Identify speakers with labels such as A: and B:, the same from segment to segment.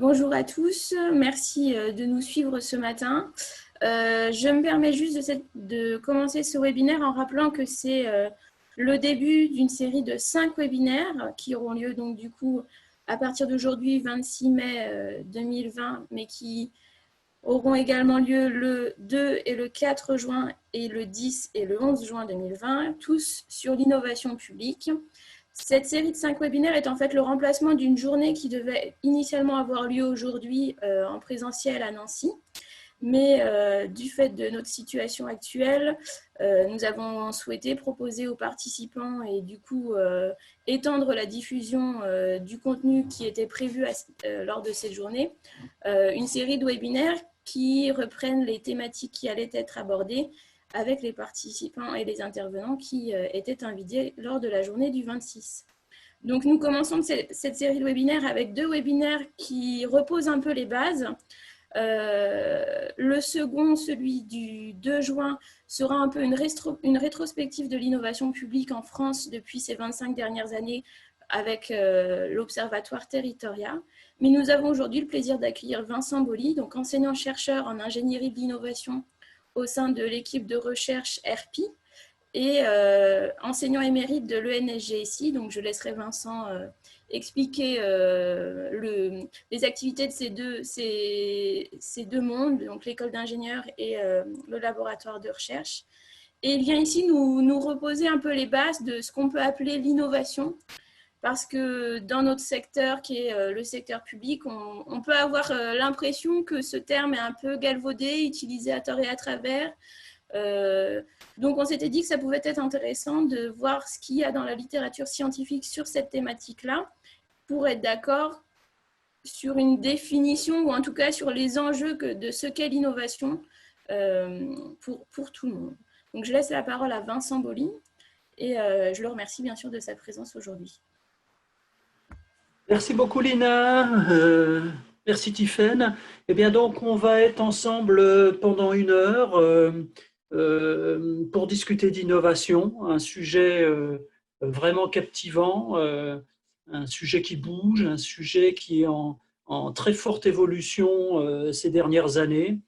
A: Bonjour à tous, merci de nous suivre ce matin. Je me permets juste de commencer ce webinaire en rappelant que c'est le début d'une série de 5 webinaires qui auront lieu donc du coup à partir d'aujourd'hui 26 mai 2020, mais qui auront également lieu le 2 et le 4 juin et le 10 et le 11 juin 2020, tous sur l'innovation publique. Cette série de 5 webinaires est en fait le remplacement d'une journée qui devait initialement avoir lieu aujourd'hui en présentiel à Nancy. Mais du fait de notre situation actuelle, nous avons souhaité proposer aux participants et du coup étendre la diffusion du contenu qui était prévu lors de cette journée, une série de webinaires qui reprennent les thématiques qui allaient être abordées avec les participants et les intervenants qui étaient invités lors de la journée du 26. Donc nous commençons cette série de webinaires avec 2 webinaires qui reposent un peu les bases. Le second, celui du 2 juin, sera un peu une rétrospective de l'innovation publique en France depuis ces 25 dernières années avec l'Observatoire Territoria. Mais nous avons aujourd'hui le plaisir d'accueillir Vincent Boly, donc enseignant-chercheur en ingénierie de l'innovation au sein de l'équipe de recherche RPI et enseignant émérite de l'ENSGSI. Donc je laisserai Vincent expliquer les activités de ces deux mondes, donc l'école d'ingénieurs et le laboratoire de recherche. Et il vient ici nous reposer un peu les bases de ce qu'on peut appeler l'innovation, parce que dans notre secteur, qui est le secteur public, on peut avoir l'impression que ce terme est un peu galvaudé, utilisé à tort et à travers. Donc on s'était dit que ça pouvait être intéressant de voir ce qu'il y a dans la littérature scientifique sur cette thématique-là, pour être d'accord sur une définition, ou en tout cas sur les enjeux de ce qu'est l'innovation pour tout le monde. Donc je laisse la parole à Vincent Boly et je le remercie bien sûr de sa présence aujourd'hui.
B: Merci beaucoup Lina, merci Tiffaine. Eh bien donc on va être ensemble pendant 1 heure pour discuter d'innovation, un sujet vraiment captivant, un sujet qui bouge, un sujet qui est en très forte évolution ces dernières années.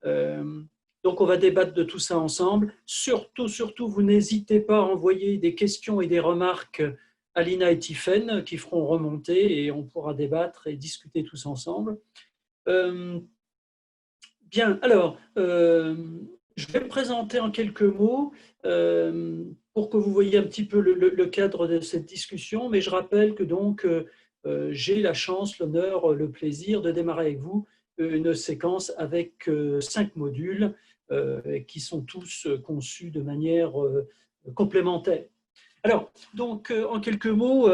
B: Donc on va débattre de tout ça ensemble. Surtout, vous n'hésitez pas à envoyer des questions et des remarques à Lina et Tiffaine qui feront remonter et on pourra débattre et discuter tous ensemble. Bien, alors, je vais me présenter en quelques mots pour que vous voyez un petit peu le cadre de cette discussion, mais je rappelle que donc j'ai la chance, l'honneur, le plaisir de démarrer avec vous une séquence avec 5 modules qui sont tous conçus de manière complémentaire. Alors, donc, en quelques mots,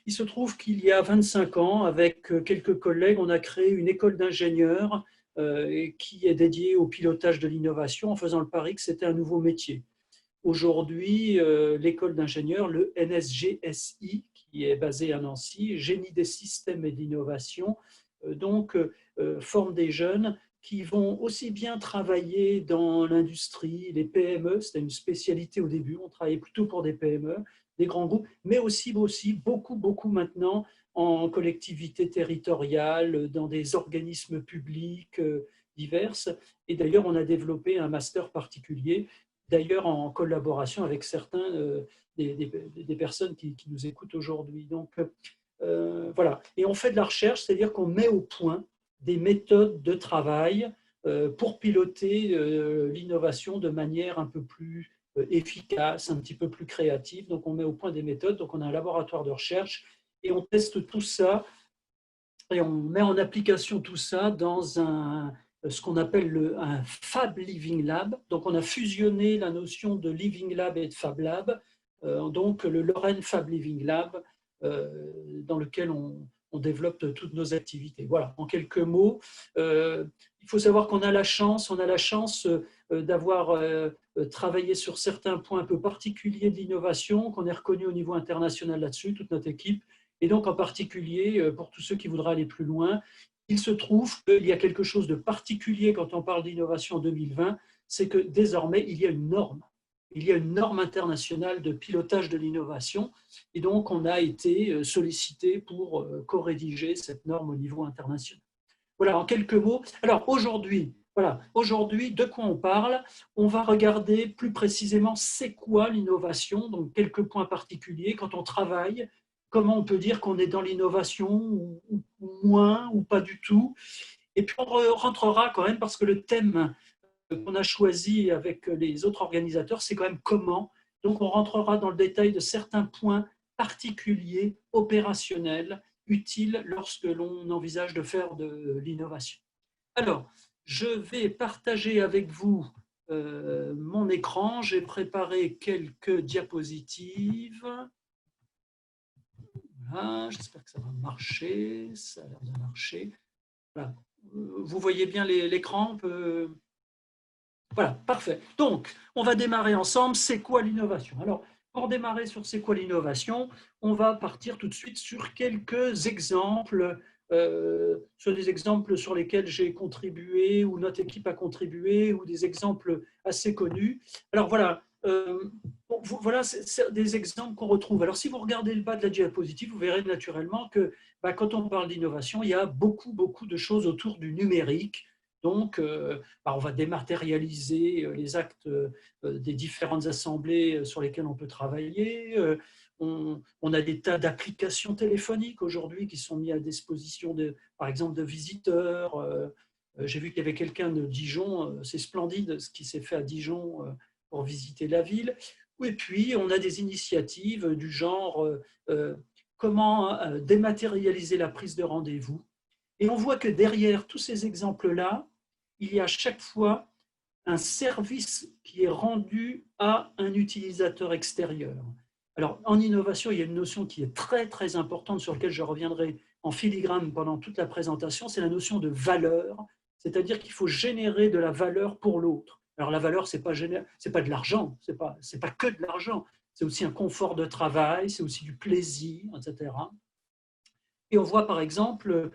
B: il se trouve qu'il y a 25 ans, avec quelques collègues, on a créé une école d'ingénieurs qui est dédiée au pilotage de l'innovation en faisant le pari que c'était un nouveau métier. Aujourd'hui, l'école d'ingénieurs, le NSGSI, qui est basé à Nancy, Génie des systèmes et d'innovation, forme des jeunes qui vont aussi bien travailler dans l'industrie, les PME, c'était une spécialité au début, on travaillait plutôt pour des PME, des grands groupes, mais aussi beaucoup maintenant en collectivité territoriale, dans des organismes publics divers. Et d'ailleurs, on a développé un master particulier, d'ailleurs en collaboration avec certains des personnes qui nous écoutent aujourd'hui. Donc, voilà. Et on fait de la recherche, c'est-à-dire qu'on met au point des méthodes de travail pour piloter l'innovation de manière un peu plus efficace, un petit peu plus créative. Donc, on met au point des méthodes. Donc, on a un laboratoire de recherche et on teste tout ça et on met en application tout ça dans ce qu'on appelle un Fab Living Lab. Donc, on a fusionné la notion de Living Lab et de Fab Lab. Donc, le Lorraine Fab Living Lab, dans lequel on développe toutes nos activités. Voilà, en quelques mots, il faut savoir qu'on a la chance d'avoir travaillé sur certains points un peu particuliers de l'innovation, qu'on est reconnu au niveau international là-dessus, toute notre équipe. Et donc, en particulier, pour tous ceux qui voudraient aller plus loin, il se trouve qu'il y a quelque chose de particulier quand on parle d'innovation en 2020, c'est que désormais, il y a une norme. Il y a une norme internationale de pilotage de l'innovation et donc on a été sollicité pour co-rédiger cette norme au niveau international. Voilà, en quelques mots. Alors aujourd'hui, voilà, aujourd'hui, de quoi on parle? On va regarder plus précisément c'est quoi l'innovation, donc quelques points particuliers quand on travaille, comment on peut dire qu'on est dans l'innovation ou moins ou pas du tout. Et puis on rentrera quand même parce que le thème qu'on a choisi avec les autres organisateurs, c'est quand même comment. Donc on rentrera dans le détail de certains points particuliers, opérationnels, utiles lorsque l'on envisage de faire de l'innovation. Alors, je vais partager avec vous mon écran. J'ai préparé quelques diapositives. Voilà, j'espère que ça va marcher. Ça a l'air de marcher. Voilà. Vous voyez bien l'écran? Voilà, parfait. Donc, on va démarrer ensemble. C'est quoi l'innovation? Alors, pour démarrer sur c'est quoi l'innovation, on va partir tout de suite sur quelques exemples, sur des exemples sur lesquels j'ai contribué ou notre équipe a contribué ou des exemples assez connus. Alors voilà, voilà c'est des exemples qu'on retrouve. Alors si vous regardez le bas de la diapositive, vous verrez naturellement que quand on parle d'innovation, il y a beaucoup de choses autour du numérique. Donc, on va dématérialiser les actes des différentes assemblées sur lesquelles on peut travailler. On a des tas d'applications téléphoniques aujourd'hui qui sont mises à disposition, par exemple, de visiteurs. J'ai vu qu'il y avait quelqu'un de Dijon, c'est splendide ce qui s'est fait à Dijon pour visiter la ville. Et puis, on a des initiatives du genre comment dématérialiser la prise de rendez-vous. Et on voit que derrière tous ces exemples-là, il y a chaque fois un service qui est rendu à un utilisateur extérieur. Alors, en innovation, il y a une notion qui est très importante sur laquelle je reviendrai en filigrane pendant toute la présentation, c'est la notion de valeur, c'est-à-dire qu'il faut générer de la valeur pour l'autre. Alors, la valeur, ce n'est pas de l'argent, ce n'est pas que de l'argent, c'est aussi un confort de travail, c'est aussi du plaisir, etc. Et on voit par exemple,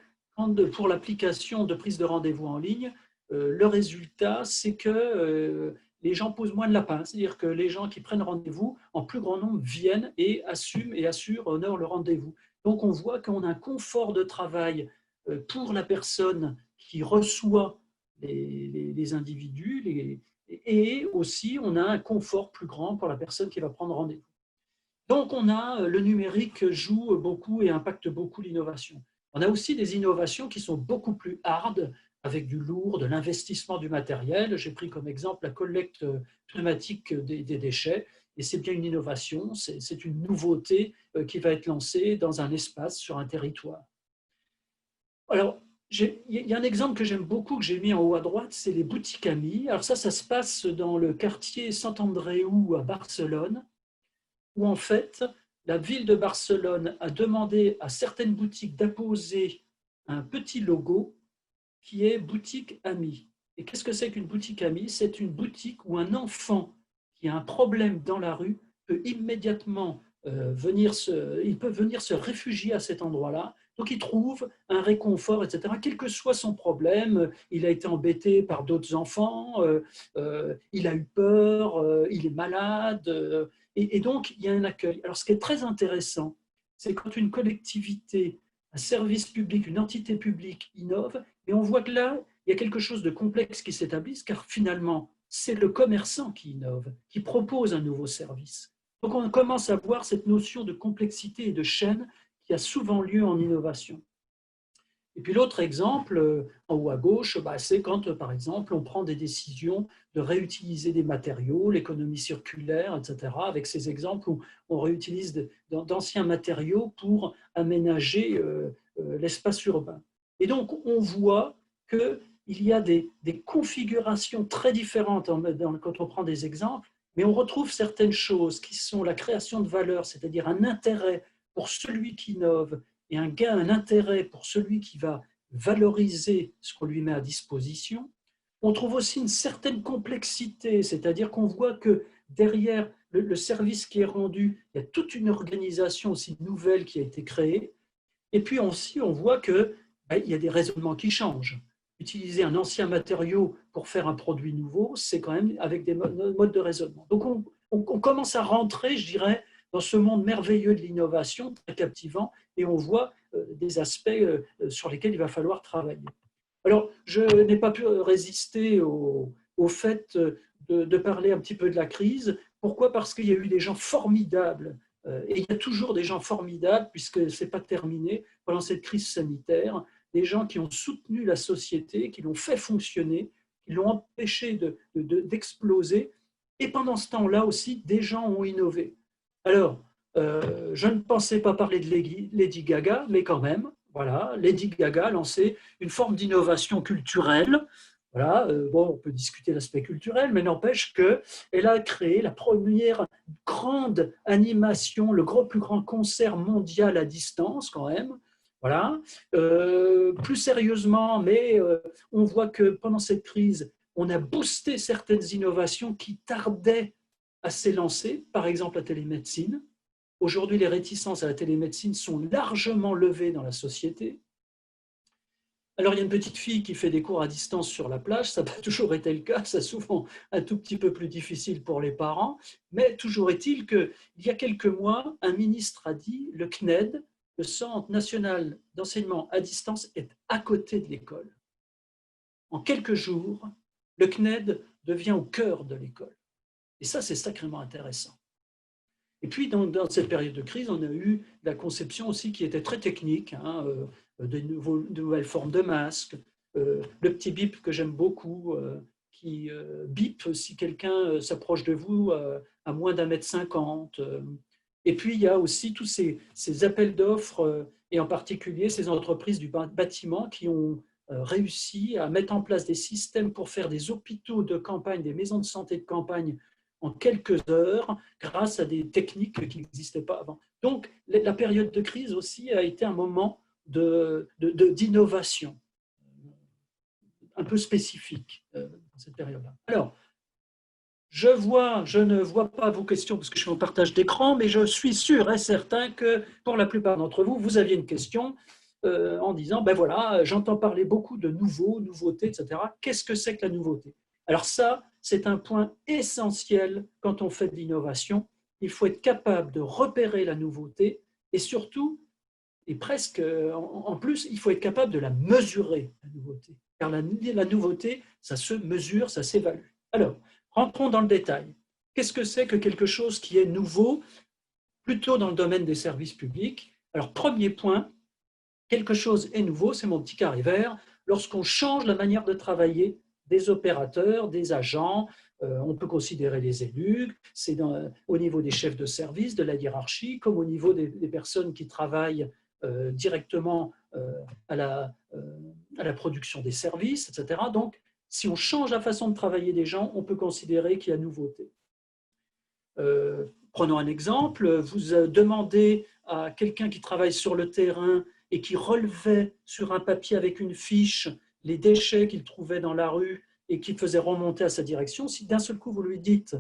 B: pour l'application de prise de rendez-vous en ligne, le résultat, c'est que les gens posent moins de lapins. C'est-à-dire que les gens qui prennent rendez-vous en plus grand nombre viennent et assument et assurent, honorent le rendez-vous. Donc on voit qu'on a un confort de travail pour la personne qui reçoit les individus et aussi on a un confort plus grand pour la personne qui va prendre rendez-vous. Donc, le numérique joue beaucoup et impacte beaucoup l'innovation. On a aussi des innovations qui sont beaucoup plus hard, avec du lourd, de l'investissement du matériel. J'ai pris comme exemple la collecte pneumatique des déchets, et c'est bien une innovation, c'est une nouveauté qui va être lancée dans un espace, sur un territoire. Alors, il y a un exemple que j'aime beaucoup, que j'ai mis en haut à droite, c'est les boutiques amies. Alors ça se passe dans le quartier Sant Andreu à Barcelone, où en fait, la ville de Barcelone a demandé à certaines boutiques d'apposer un petit logo qui est boutique amie. Et qu'est-ce que c'est qu'une boutique amie? C'est une boutique où un enfant qui a un problème dans la rue peut immédiatement venir se réfugier à cet endroit-là. Donc il trouve un réconfort, etc. Quel que soit son problème, il a été embêté par d'autres enfants, il a eu peur, il est malade, et donc il y a un accueil. Alors ce qui est très intéressant, c'est quand une collectivité, un service public, une entité publique innove, et on voit que là, il y a quelque chose de complexe qui s'établit, car finalement, c'est le commerçant qui innove, qui propose un nouveau service. Donc on commence à voir cette notion de complexité et de chaîne qui a souvent lieu en innovation. Et puis l'autre exemple, en haut à gauche, c'est quand, par exemple, on prend des décisions de réutiliser des matériaux, l'économie circulaire, etc., avec ces exemples où on réutilise d'anciens matériaux pour aménager l'espace urbain. Et donc, on voit qu'il y a des configurations très différentes quand on prend des exemples, mais on retrouve certaines choses qui sont la création de valeur, c'est-à-dire un intérêt pour celui qui innove, et un gain, un intérêt pour celui qui va valoriser ce qu'on lui met à disposition. On trouve aussi une certaine complexité, c'est-à-dire qu'on voit que derrière le service qui est rendu, il y a toute une organisation aussi nouvelle qui a été créée. Et puis aussi, on voit qu'il y a des raisonnements qui changent. Utiliser un ancien matériau pour faire un produit nouveau, c'est quand même avec des modes de raisonnement. Donc on commence à rentrer, je dirais, dans ce monde merveilleux de l'innovation, très captivant, et on voit des aspects sur lesquels il va falloir travailler. Alors, je n'ai pas pu résister au fait de parler un petit peu de la crise. Pourquoi? Parce qu'il y a eu des gens formidables, et il y a toujours des gens formidables, puisque ce n'est pas terminé pendant cette crise sanitaire, des gens qui ont soutenu la société, qui l'ont fait fonctionner, qui l'ont empêché d'exploser. Et pendant ce temps-là aussi, des gens ont innové. Alors, je ne pensais pas parler de Lady Gaga, mais quand même, voilà, Lady Gaga a lancé une forme d'innovation culturelle. Voilà, bon, on peut discuter l'aspect culturel, mais n'empêche qu'elle a créé la première grande animation, plus grand concert mondial à distance, quand même. Voilà. Plus sérieusement, mais on voit que pendant cette crise, on a boosté certaines innovations qui tardaient à s'élancer, par exemple la télémédecine. Aujourd'hui, les réticences à la télémédecine sont largement levées dans la société. Alors, il y a une petite fille qui fait des cours à distance sur la plage, ça n'a pas toujours été le cas, c'est souvent un tout petit peu plus difficile pour les parents, mais toujours est-il qu'il y a quelques mois, un ministre a dit, le CNED, le Centre national d'enseignement à distance, est à côté de l'école. En quelques jours, le CNED devient au cœur de l'école. Et ça, c'est sacrément intéressant. Et puis, dans cette période de crise, on a eu la conception aussi qui était très technique, hein, de nouvelles formes de masques, le petit bip que j'aime beaucoup, qui bip si quelqu'un s'approche de vous à moins d'1,50 m. Et puis, il y a aussi tous ces appels d'offres, et en particulier ces entreprises du bâtiment qui ont réussi à mettre en place des systèmes pour faire des hôpitaux de campagne, des maisons de santé de campagne en quelques heures, grâce à des techniques qui n'existaient pas avant. Donc, la période de crise aussi a été un moment d'innovation un peu spécifique dans cette période-là. Alors, je ne vois pas vos questions parce que je suis en partage d'écran, mais je suis sûr et certain que pour la plupart d'entre vous, vous aviez une question en disant, ben voilà, j'entends parler beaucoup de nouveautés, etc. Qu'est-ce que c'est que la nouveauté? Alors ça, c'est un point essentiel quand on fait de l'innovation. Il faut être capable de repérer la nouveauté et surtout, et presque en plus, il faut être capable de la mesurer, la nouveauté. Car la nouveauté, ça se mesure, ça s'évalue. Alors, rentrons dans le détail. Qu'est-ce que c'est que quelque chose qui est nouveau, plutôt dans le domaine des services publics? Alors, premier point, quelque chose est nouveau, c'est mon petit carré vert, lorsqu'on change la manière de travailler des opérateurs, des agents, on peut considérer les élus, c'est au niveau des chefs de service, de la hiérarchie, comme au niveau des personnes qui travaillent directement à la production des services, etc. Donc, si on change la façon de travailler des gens, on peut considérer qu'il y a nouveauté. Prenons un exemple, vous demandez à quelqu'un qui travaille sur le terrain et qui relevait sur un papier avec une fiche les déchets qu'il trouvait dans la rue et qu'il faisait remonter à sa direction, si d'un seul coup vous lui dites,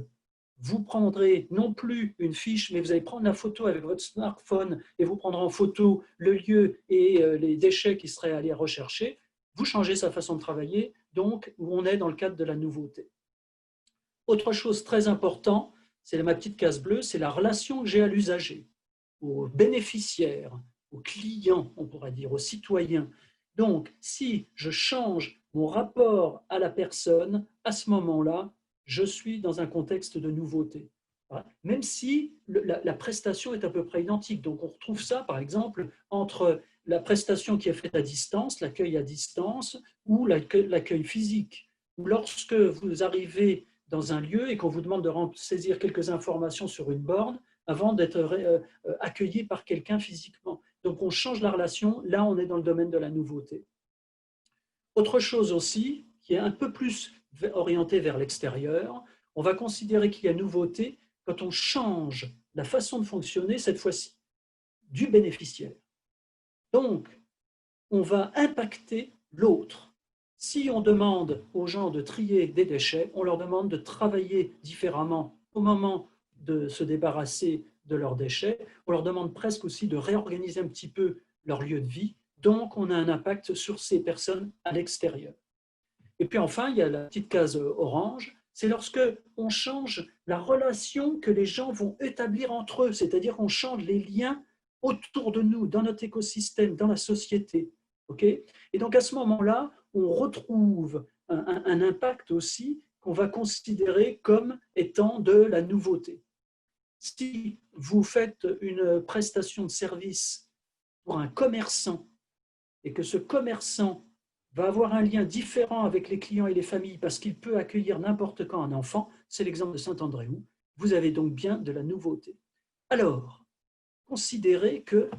B: vous prendrez non plus une fiche, mais vous allez prendre la photo avec votre smartphone et vous prendrez en photo le lieu et les déchets qui seraient allés rechercher, vous changez sa façon de travailler, donc on est dans le cadre de la nouveauté. Autre chose très importante, c'est ma petite case bleue, c'est la relation que j'ai à l'usager, au bénéficiaire, au client, on pourrait dire, au citoyen. Donc, si je change mon rapport à la personne, à ce moment-là, je suis dans un contexte de nouveauté. Même si la prestation est à peu près identique. Donc, on retrouve ça, par exemple, entre la prestation qui est faite à distance, l'accueil à distance, ou l'accueil physique. Lorsque vous arrivez dans un lieu et qu'on vous demande de saisir quelques informations sur une borne avant d'être accueilli par quelqu'un physiquement. Donc, on change la relation. Là, on est dans le domaine de la nouveauté. Autre chose aussi, qui est un peu plus orienté vers l'extérieur, on va considérer qu'il y a nouveauté quand on change la façon de fonctionner, cette fois-ci, du bénéficiaire. Donc, on va impacter l'autre. Si on demande aux gens de trier des déchets, on leur demande de travailler différemment au moment de se débarrasser de leurs déchets. On leur demande presque aussi de réorganiser un petit peu leur lieu de vie. Donc, on a un impact sur ces personnes à l'extérieur. Et puis enfin, il y a la petite case orange, c'est lorsque on change la relation que les gens vont établir entre eux, c'est-à-dire qu'on change les liens autour de nous, dans notre écosystème, dans la société. Okay, et donc à ce moment-là, on retrouve un impact aussi qu'on va considérer comme étant de la nouveauté. Si vous faites une prestation de service pour un commerçant et que ce commerçant va avoir un lien différent avec les clients et les familles parce qu'il peut accueillir n'importe quand un enfant, c'est l'exemple de Saint-Andréou, vous avez donc bien de la nouveauté. Alors, considérez que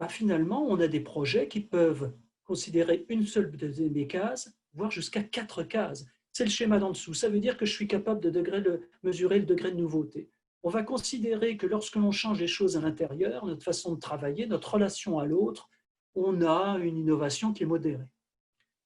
B: finalement, on a des projets qui peuvent considérer une seule des cases, voire jusqu'à 4 cases. C'est le schéma d'en dessous. Ça veut dire que je suis capable de mesurer le degré de nouveauté. On va considérer que lorsque l'on change les choses à l'intérieur, notre façon de travailler, notre relation à l'autre, on a une innovation qui est modérée.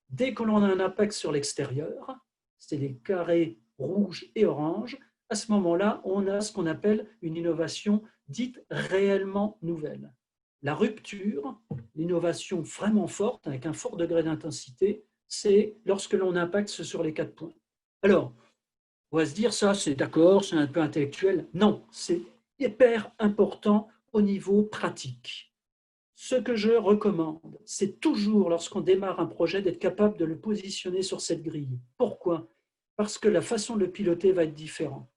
B: Dès que l'on a un impact sur l'extérieur, c'est les carrés rouges et oranges, à ce moment-là, on a ce qu'on appelle une innovation dite réellement nouvelle. La rupture, l'innovation vraiment forte, avec un fort degré d'intensité, c'est lorsque l'on impacte sur les 4 points. Alors, on va se dire, ça, c'est d'accord, c'est un peu intellectuel. Non, c'est hyper important au niveau pratique. Ce que je recommande, c'est toujours, lorsqu'on démarre un projet, d'être capable de le positionner sur cette grille. Pourquoi? Parce que la façon de le piloter va être différente.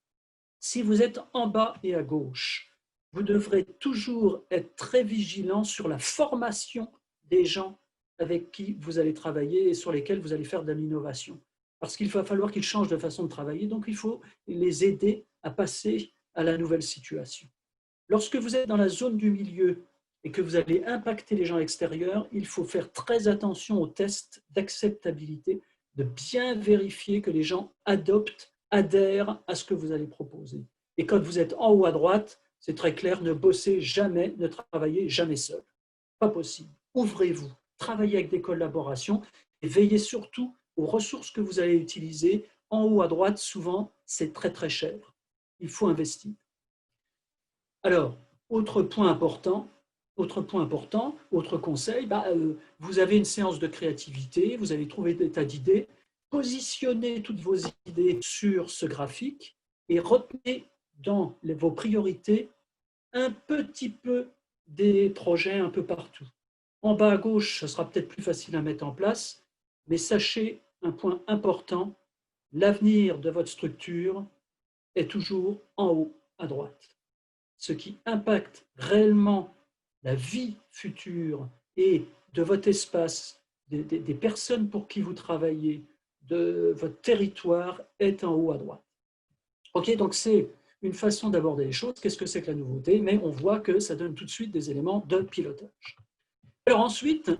B: Si vous êtes en bas et à gauche, vous devrez toujours être très vigilant sur la formation des gens avec qui vous allez travailler et sur lesquels vous allez faire de l'innovation. Parce qu'il va falloir qu'ils changent de façon de travailler, donc il faut les aider à passer à la nouvelle situation. Lorsque vous êtes dans la zone du milieu et que vous allez impacter les gens extérieurs, il faut faire très attention aux tests d'acceptabilité, de bien vérifier que les gens adhèrent à ce que vous allez proposer. Et quand vous êtes en haut à droite, c'est très clair, ne bossez jamais, ne travaillez jamais seul. Pas possible. Ouvrez-vous, travaillez avec des collaborations et veillez surtout aux ressources que vous allez utiliser. En haut à droite, souvent, c'est très très cher. Il faut investir. Alors, autre point important, autre conseil, vous avez une séance de créativité, vous allez trouver des tas d'idées, positionnez toutes vos idées sur ce graphique et retenez dans vos priorités un petit peu des projets un peu partout. En bas à gauche, ce sera peut-être plus facile à mettre en place, mais sachez un point important, l'avenir de votre structure est toujours en haut à droite. Ce qui impacte réellement la vie future et de votre espace, des personnes pour qui vous travaillez, de votre territoire, est en haut à droite. Ok, donc c'est une façon d'aborder les choses. Qu'est-ce que c'est que la nouveauté? Mais on voit que ça donne tout de suite des éléments de pilotage. Alors ensuite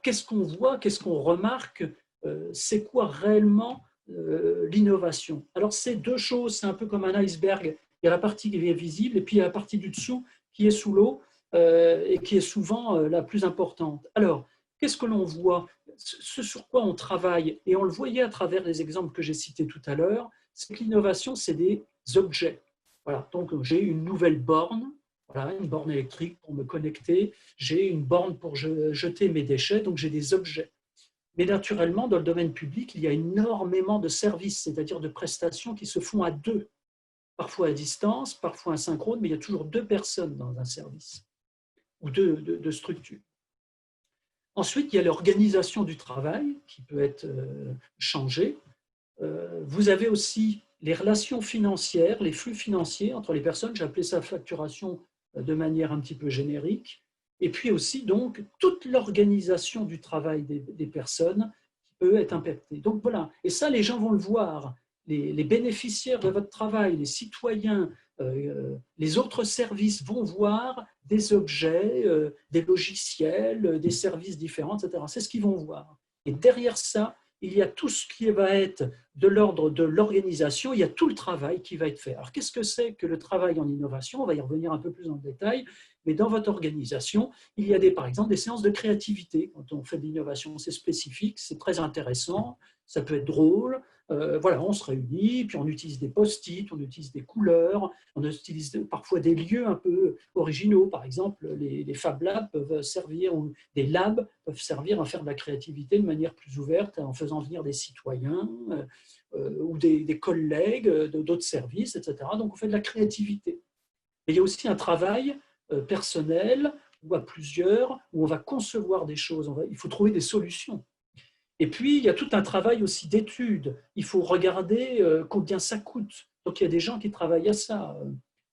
B: qu'est-ce qu'on voit, qu'est-ce qu'on remarque? C'est quoi réellement l'innovation? Alors c'est deux choses, c'est un peu comme un iceberg. Il y a la partie qui est visible et puis il y a la partie du dessous qui est sous l'eau et qui est souvent la plus importante. Alors, qu'est-ce que l'on voit? Ce sur quoi on travaille, et on le voyait à travers les exemples que j'ai cités tout à l'heure, c'est que l'innovation, c'est des objets. Voilà, donc j'ai une nouvelle borne, voilà, une borne électrique pour me connecter, j'ai une borne pour jeter mes déchets, donc j'ai des objets. Mais naturellement, dans le domaine public, il y a énormément de services, c'est-à-dire de prestations qui se font à deux, parfois à distance, parfois asynchrone, mais il y a toujours deux personnes dans un service ou deux structures. Ensuite, il y a l'organisation du travail qui peut être changée. Vous avez aussi les relations financières, les flux financiers entre les personnes, j'ai appelé ça facturation de manière un petit peu générique, et puis aussi donc toute l'organisation du travail des personnes qui peut être impactée. Donc voilà, et ça les gens vont le voir, les bénéficiaires de votre travail, les citoyens, les autres services vont voir des objets, des logiciels, des services différents, etc. C'est ce qu'ils vont voir. Et derrière ça, il y a tout ce qui va être de l'ordre de l'organisation, il y a tout le travail qui va être fait. Alors, qu'est-ce que c'est que le travail en innovation? On va y revenir un peu plus en détail, mais dans votre organisation, il y a par exemple des séances de créativité. Quand on fait de l'innovation, c'est spécifique, c'est très intéressant, ça peut être drôle. Voilà, on se réunit, puis on utilise des post-it, on utilise des couleurs, on utilise parfois des lieux un peu originaux. Par exemple, les Fab Labs peuvent servir, ou des labs peuvent servir à faire de la créativité de manière plus ouverte, en faisant venir des citoyens ou des collègues d'autres services, etc. Donc, on fait de la créativité. Et il y a aussi un travail personnel ou à plusieurs, où on va concevoir des choses. Il faut trouver des solutions. Et puis, il y a tout un travail aussi d'étude. Il faut regarder combien ça coûte. Donc, il y a des gens qui travaillent à ça,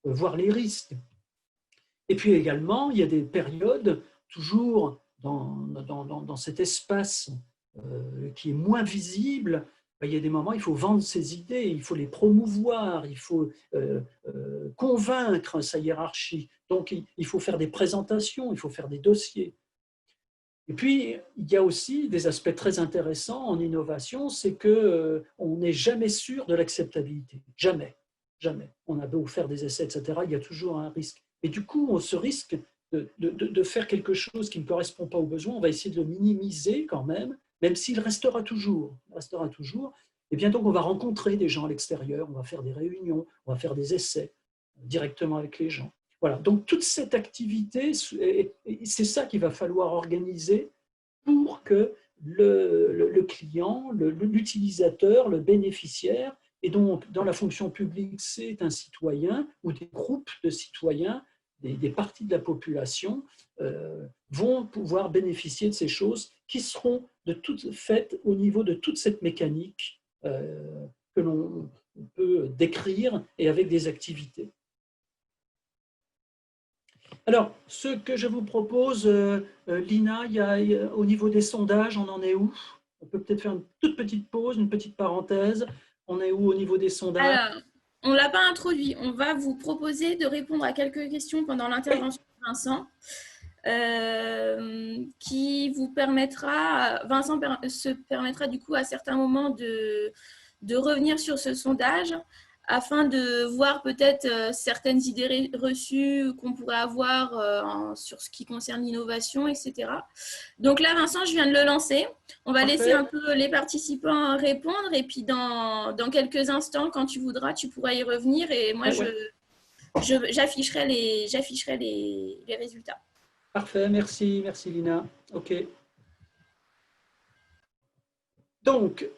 B: voir les risques. Et puis également, il y a des périodes, toujours dans cet espace qui est moins visible, il y a des moments, il faut vendre ses idées, il faut les promouvoir, il faut convaincre sa hiérarchie. Donc, il faut faire des présentations, il faut faire des dossiers. Et puis, il y a aussi des aspects très intéressants en innovation, c'est qu'on n'est jamais sûr de l'acceptabilité. Jamais. Jamais. On a beau faire des essais, etc., il y a toujours un risque. Et du coup, on se risque de faire quelque chose qui ne correspond pas aux besoins. On va essayer de le minimiser quand même s'il restera toujours. Il restera toujours. Et bien donc, on va rencontrer des gens à l'extérieur, on va faire des réunions, on va faire des essais directement avec les gens. Voilà, donc toute cette activité, c'est ça qu'il va falloir organiser pour que le client, l'utilisateur, le bénéficiaire, et donc dans la fonction publique, c'est un citoyen ou des groupes de citoyens, des parties de la population, vont pouvoir bénéficier de ces choses qui seront de toutes faites au niveau de toute cette mécanique que l'on peut décrire et avec des activités. Alors, ce que je vous propose, Lina, au niveau des sondages, on en est où? On peut peut-être faire une toute petite pause, une petite parenthèse. On est où au niveau des sondages?
A: Alors, on ne l'a pas introduit. On va vous proposer de répondre à quelques questions pendant
B: Oui,
A: l'intervention de Vincent, qui vous permettra, Vincent se permettra du coup à certains moments de revenir sur ce sondage afin de voir peut-être certaines idées reçues qu'on pourrait avoir sur ce qui concerne l'innovation, etc. Donc là, Vincent, je viens de le lancer. On va laisser un
B: parfait.
A: peu les participants répondre et puis dans quelques instants, quand tu voudras, tu pourras y revenir et moi,
B: Ouais, ouais.
A: j'afficherai les résultats.
B: Parfait, merci, merci Lina. OK. Donc,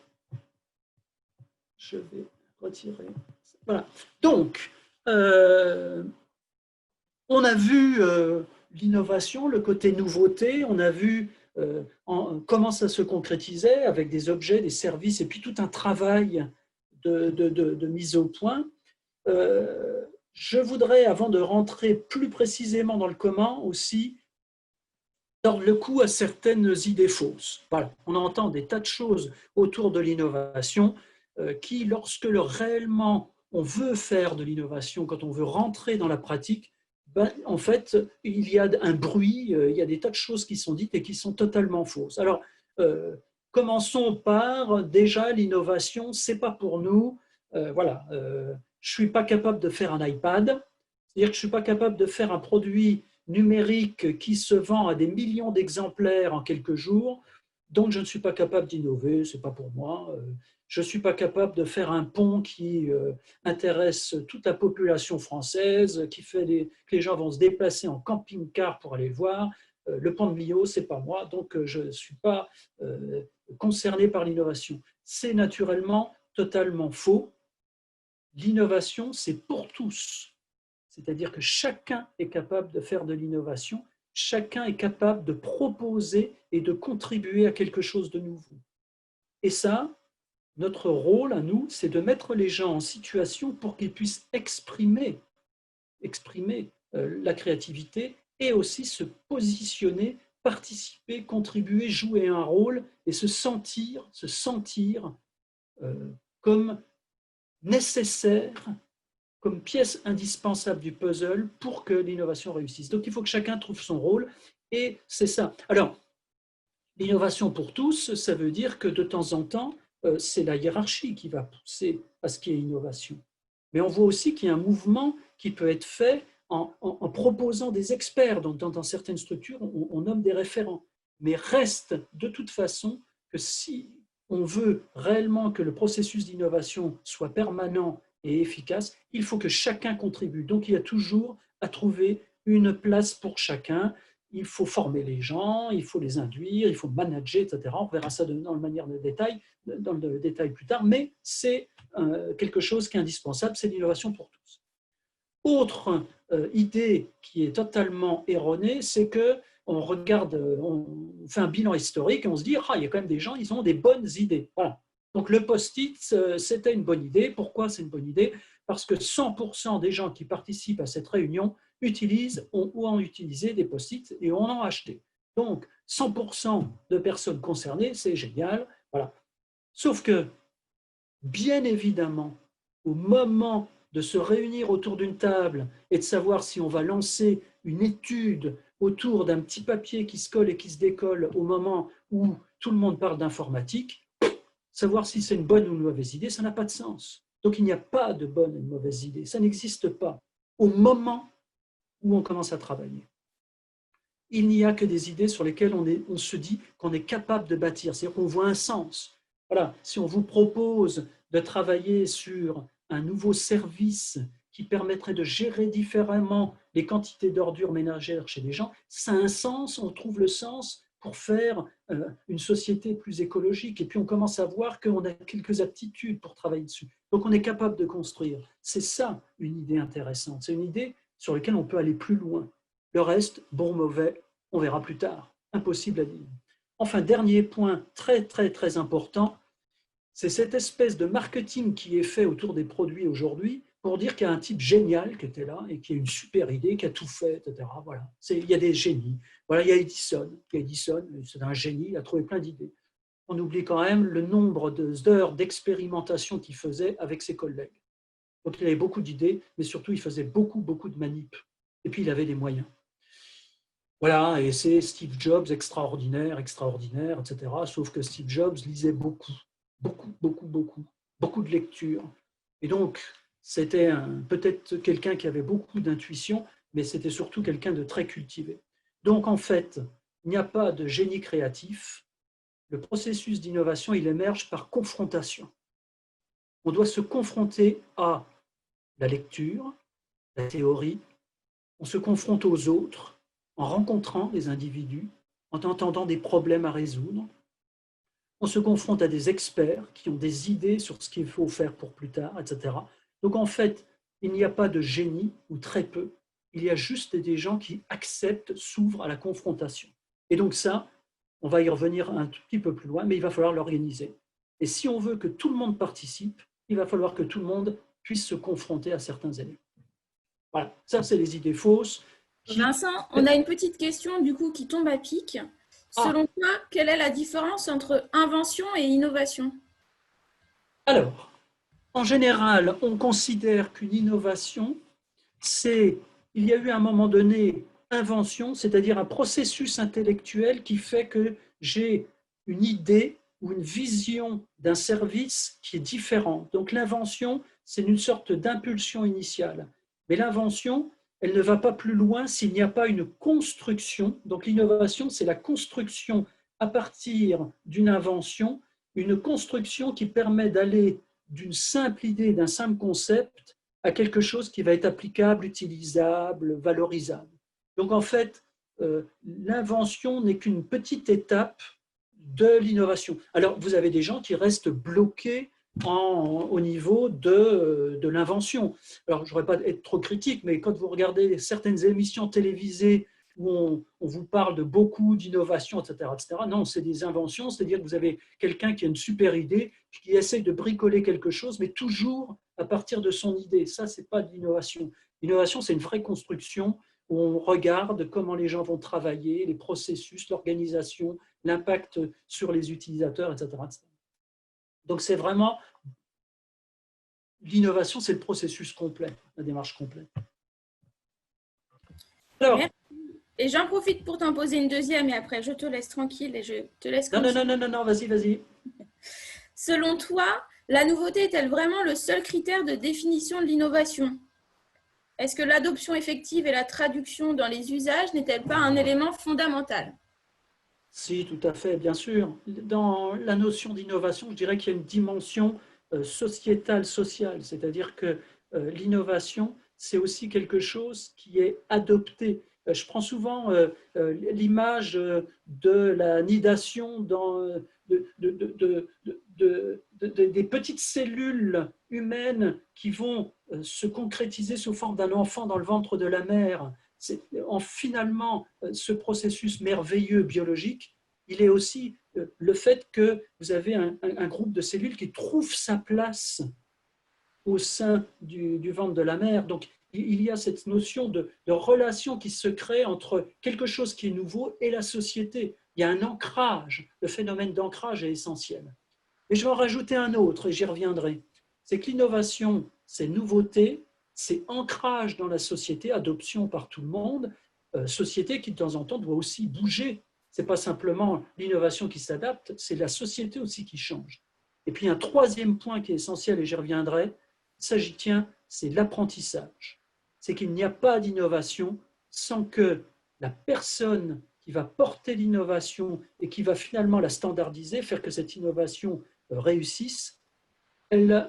B: je vais retirer. Voilà. Donc, on a vu l'innovation, le côté nouveauté, on a vu comment ça se concrétisait avec des objets, des services, et puis tout un travail de mise au point. Je voudrais, avant de rentrer plus précisément dans le comment, aussi tordre le cou à certaines idées fausses. Voilà. On entend des tas de choses autour de l'innovation qui, lorsque réellement on veut faire de l'innovation, quand on veut rentrer dans la pratique, ben, en fait, il y a un bruit, il y a des tas de choses qui sont dites et qui sont totalement fausses. Alors, commençons par déjà l'innovation, c'est pas pour nous. Voilà, je suis pas capable de faire un iPad, c'est-à-dire que je suis pas capable de faire un produit numérique qui se vend à des millions d'exemplaires en quelques jours, donc je ne suis pas capable d'innover, ce n'est pas pour moi. Je ne suis pas capable de faire un pont qui intéresse toute la population française, qui fait que les gens vont se déplacer en camping-car pour aller voir. Le pont de Millau, ce n'est pas moi, donc je ne suis pas concerné par l'innovation. C'est naturellement totalement faux. L'innovation, c'est pour tous. C'est-à-dire que chacun est capable de faire de l'innovation, chacun est capable de proposer et de contribuer à quelque chose de nouveau. Et ça, notre rôle à nous, c'est de mettre les gens en situation pour qu'ils puissent exprimer la créativité et aussi se positionner, participer, contribuer, jouer un rôle et se sentir comme nécessaire, comme pièce indispensable du puzzle pour que l'innovation réussisse. Donc il faut que chacun trouve son rôle et c'est ça. Alors, l'innovation pour tous, ça veut dire que de temps en temps, c'est la hiérarchie qui va pousser à ce qu'il y ait innovation. Mais on voit aussi qu'il y a un mouvement qui peut être fait en proposant des experts. Dans certaines structures, on nomme des référents. Mais reste de toute façon que si on veut réellement que le processus d'innovation soit permanent et efficace, il faut que chacun contribue. Donc il y a toujours à trouver une place pour chacun. Il faut former les gens, il faut les induire, il faut manager, etc. On verra ça dans le détail plus tard, mais c'est quelque chose qui est indispensable, c'est l'innovation pour tous. Autre idée qui est totalement erronée, c'est que on regarde, on fait un bilan historique et on se dit, ah, il y a quand même des gens, ils ont des bonnes idées. Voilà. Donc le post-it, c'était une bonne idée. Pourquoi c'est une bonne idée? Parce que 100% des gens qui participent à cette réunion utilisent ou ont utilisé des post-it et en ont acheté. Donc 100% de personnes concernées, c'est génial. Voilà. Sauf que, bien évidemment, au moment de se réunir autour d'une table et de savoir si on va lancer une étude autour d'un petit papier qui se colle et qui se décolle au moment où tout le monde parle d'informatique, savoir si c'est une bonne ou une mauvaise idée, ça n'a pas de sens. Donc il n'y a pas de bonne et de mauvaise idée, ça n'existe pas au moment où on commence à travailler. Il n'y a que des idées sur lesquelles on se dit qu'on est capable de bâtir, c'est-à-dire qu'on voit un sens. Voilà, si on vous propose de travailler sur un nouveau service qui permettrait de gérer différemment les quantités d'ordures ménagères chez les gens, ça a un sens, on trouve le sens pour faire une société plus écologique. Et puis on commence à voir qu'on a quelques aptitudes pour travailler dessus. Donc on est capable de construire. C'est ça une idée intéressante. C'est une idée sur laquelle on peut aller plus loin. Le reste, bon, mauvais, on verra plus tard. Impossible à dire. Enfin, dernier point très, très, très important, c'est cette espèce de marketing qui est fait autour des produits aujourd'hui pour dire qu'il y a un type génial qui était là et qui a une super idée, qui a tout fait, etc. Voilà. Il y a des génies. Voilà, il y a Edison. Edison, c'est un génie, il a trouvé plein d'idées. On oublie quand même le nombre d'heures d'expérimentation qu'il faisait avec ses collègues. Donc il avait beaucoup d'idées, mais surtout il faisait beaucoup, beaucoup de manip. Et puis il avait des moyens. Voilà, et c'est Steve Jobs extraordinaire, extraordinaire, etc. Sauf que Steve Jobs lisait beaucoup, beaucoup, beaucoup, beaucoup, beaucoup de lectures. Et donc, c'était peut-être quelqu'un qui avait beaucoup d'intuition, mais c'était surtout quelqu'un de très cultivé. Donc, en fait, il n'y a pas de génie créatif. Le processus d'innovation, il émerge par confrontation. On doit se confronter à la lecture, la théorie, on se confronte aux autres, en rencontrant des individus, en entendant des problèmes à résoudre. On se confronte à des experts qui ont des idées sur ce qu'il faut faire pour plus tard, etc. Donc en fait, il n'y a pas de génie, ou très peu. Il y a juste des gens qui acceptent, s'ouvrent à la confrontation. Et donc ça, on va y revenir un tout petit peu plus loin, mais il va falloir l'organiser. Et si on veut que tout le monde participe, il va falloir que tout le monde puisse se confronter à certains éléments. Voilà, ça c'est les idées fausses.
A: Vincent, on a une petite question du coup qui tombe à pic.
B: Ah,
A: Selon toi, quelle est la différence entre invention et innovation?
B: alors, en général, on considère qu'une innovation, c'est, il y a eu à un moment donné, invention, c'est-à-dire un processus intellectuel qui fait que j'ai une idée ou une vision d'un service qui est différente. Donc l'invention, c'est une sorte d'impulsion initiale. Mais l'invention, elle ne va pas plus loin s'il n'y a pas une construction. Donc l'innovation, c'est la construction à partir d'une invention, une construction qui permet d'aller d'une simple idée, d'un simple concept, à quelque chose qui va être applicable, utilisable, valorisable. Donc en fait, l'invention n'est qu'une petite étape de l'innovation. Alors vous avez des gens qui restent bloqués au niveau de l'invention. Alors je ne voudrais pas être trop critique, mais quand vous regardez certaines émissions télévisées où on vous parle de beaucoup d'innovation, etc., etc., non, c'est des inventions, c'est-à-dire que vous avez quelqu'un qui a une super idée, qui essaie de bricoler quelque chose, mais toujours à partir de son idée. Ça, ce n'est pas de l'innovation. L'innovation, c'est une vraie construction où on regarde comment les gens vont travailler, les processus, l'organisation, l'impact sur les utilisateurs, etc., etc. Donc, c'est vraiment l'innovation, c'est le processus complet, la démarche complète. Alors,
A: Merci. Et j'en profite pour t'en poser une deuxième et après je te laisse tranquille et je te laisse
B: non, non,
A: continuer.
B: non, non, non, vas-y, vas-y.
A: Selon toi, la nouveauté est-elle vraiment le seul critère de définition de l'innovation? Est-ce que l'adoption effective et la traduction dans les usages n'est-elle pas un élément fondamental?
B: Si, tout à fait, bien sûr. Dans la notion d'innovation, je dirais qu'il y a une dimension sociétale, sociale, c'est-à-dire que l'innovation, c'est aussi quelque chose qui est adopté. Je prends souvent l'image de la nidation des petites cellules humaines qui vont se concrétiser sous forme d'un enfant dans le ventre de la mère. finalement, ce processus merveilleux biologique, il est aussi le fait que vous avez un groupe de cellules qui trouve sa place au sein du ventre de la mère. Donc, il y a cette notion de relation qui se crée entre quelque chose qui est nouveau et la société. Il y a un ancrage, le phénomène d'ancrage est essentiel. Et je vais en rajouter un autre, et j'y reviendrai. C'est que l'innovation, c'est nouveauté, c'est ancrage dans la société, adoption par tout le monde, société qui de temps en temps doit aussi bouger. Ce n'est pas simplement l'innovation qui s'adapte, c'est la société aussi qui change. Et puis un troisième point qui est essentiel, et j'y reviendrai, il s'agit, c'est l'apprentissage. C'est qu'il n'y a pas d'innovation sans que la personne qui va porter l'innovation et qui va finalement la standardiser, faire que cette innovation réussisse,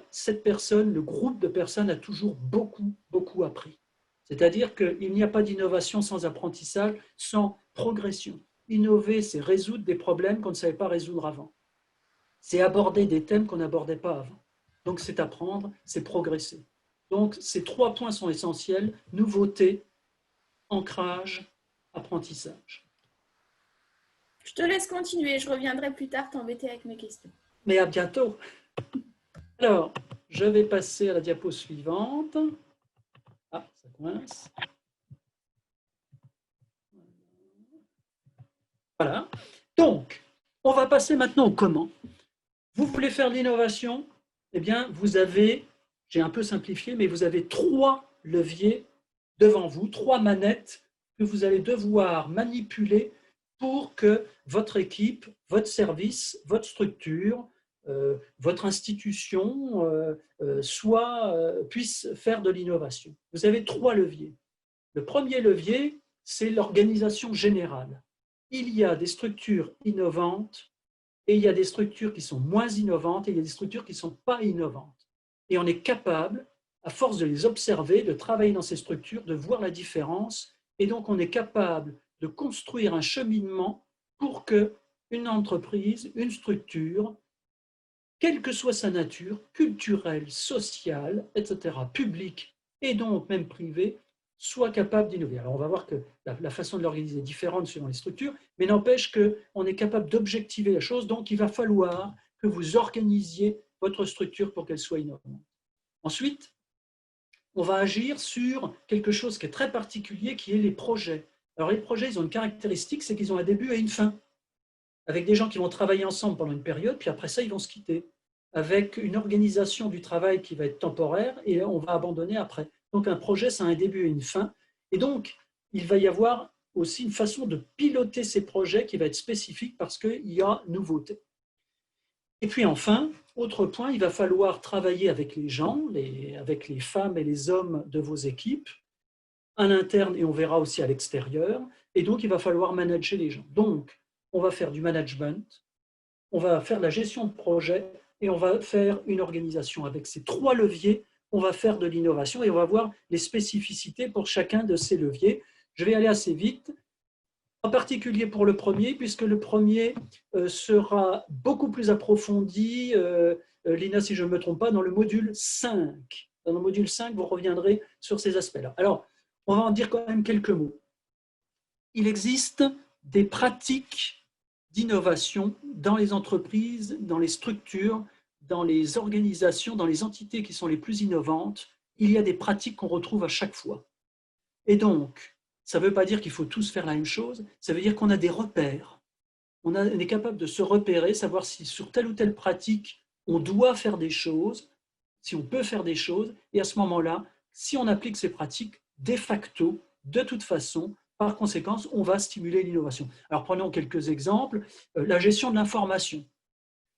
B: cette personne, le groupe de personnes a toujours beaucoup appris. C'est-à-dire qu'il n'y a pas d'innovation sans apprentissage, sans progression. Innover, c'est résoudre des problèmes qu'on ne savait pas résoudre avant. C'est aborder des thèmes qu'on n'abordait pas avant. Donc c'est apprendre, c'est progresser. Donc ces trois points sont essentiels, nouveauté, ancrage, apprentissage.
A: Je te laisse continuer, je reviendrai plus tard t'embêter avec mes questions.
B: Mais à bientôt. Alors, je vais passer à la diapo suivante. Ah, ça coince. Voilà. Donc, on va passer maintenant au comment. Vous voulez faire de l'innovation? Eh bien, vous avez, j'ai un peu simplifié, mais vous avez 3 leviers devant vous, 3 manettes que vous allez devoir manipuler pour que votre équipe, votre service, votre structure, votre institution puisse faire de l'innovation. Vous avez 3 leviers. Le premier levier, c'est l'organisation générale. Il y a des structures innovantes et il y a des structures qui sont moins innovantes et il y a des structures qui ne sont pas innovantes. Et on est capable, à force de les observer, de travailler dans ces structures, de voir la différence, et donc on est capable de construire un cheminement pour qu'une entreprise, une structure, quelle que soit sa nature, culturelle, sociale, etc., publique et donc même privée, soit capable d'innover. Alors on va voir que la façon de l'organiser est différente selon les structures, mais n'empêche qu'on est capable d'objectiver la chose, donc il va falloir que vous organisiez votre structure pour qu'elle soit innovante. Ensuite, on va agir sur quelque chose qui est très particulier, qui est les projets. Alors les projets, ils ont une caractéristique, c'est qu'ils ont un début et une fin, avec des gens qui vont travailler ensemble pendant une période, puis après ça, ils vont se quitter, avec une organisation du travail qui va être temporaire et on va abandonner après. Donc un projet, ça a un début et une fin. Et donc, il va y avoir aussi une façon de piloter ces projets qui va être spécifique parce qu'il y a nouveauté. Et puis enfin, autre point, il va falloir travailler avec les gens, avec les femmes et les hommes de vos équipes, à l'interne et on verra aussi à l'extérieur. Et donc, il va falloir manager les gens. Donc, on va faire du management, on va faire la gestion de projet et on va faire une organisation. Avec ces 3 leviers, on va faire de l'innovation et on va voir les spécificités pour chacun de ces leviers. Je vais aller assez vite, en particulier pour le premier, puisque le premier sera beaucoup plus approfondi, Lina, si je ne me trompe pas, dans le module 5. Dans le module 5, vous reviendrez sur ces aspects-là. Alors, on va en dire quand même quelques mots. Il existe des pratiques d'innovation dans les entreprises, dans les structures, dans les organisations, dans les entités qui sont les plus innovantes. Il y a des pratiques qu'on retrouve à chaque fois. Et donc, ça ne veut pas dire qu'il faut tous faire la même chose, ça veut dire qu'on a des repères. On est capable de se repérer, savoir si sur telle ou telle pratique, on doit faire des choses, si on peut faire des choses, et à ce moment-là, si on applique ces pratiques, de facto, de toute façon, par conséquence, on va stimuler l'innovation. Alors prenons quelques exemples. La gestion de l'information.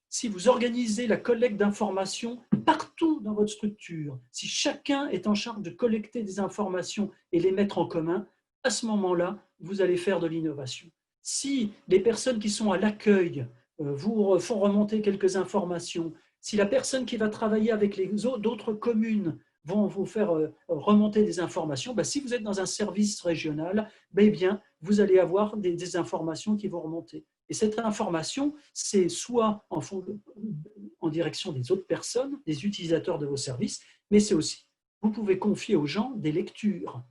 B: Si vous organisez la collecte d'informations partout dans votre structure, si chacun est en charge de collecter des informations et les mettre en commun, à ce moment-là, vous allez faire de l'innovation. Si les personnes qui sont à l'accueil vous font remonter quelques informations, si la personne qui va travailler avec les autres communes vont vous faire remonter des informations, si vous êtes dans un service régional, bien, vous allez avoir des informations qui vont remonter. Et cette information, c'est soit en direction des autres personnes, des utilisateurs de vos services, mais c'est aussi, vous pouvez confier aux gens des lectures.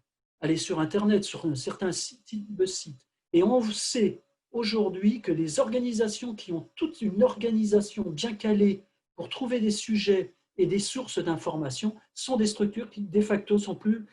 B: aller sur Internet, sur un certain type de site. Et on sait aujourd'hui que les organisations qui ont toute une organisation bien calée pour trouver des sujets et des sources d'informations sont des structures qui, de facto, sont plus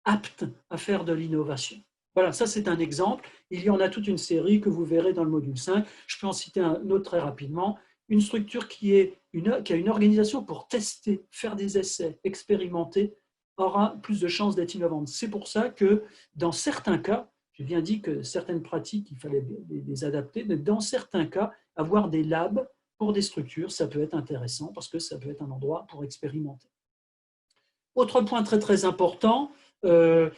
B: aptes à faire de l'innovation. Voilà, ça c'est un exemple. Il y en a toute une série que vous verrez dans le module 5. Je peux en citer un autre très rapidement. Une structure qui a une organisation pour tester, faire des essais, expérimenter, aura plus de chances d'être innovante. C'est pour ça que dans certains cas, j'ai bien dit que certaines pratiques, il fallait les adapter, mais dans certains cas, avoir des labs pour des structures, ça peut être intéressant parce que ça peut être un endroit pour expérimenter. Autre point très très important, on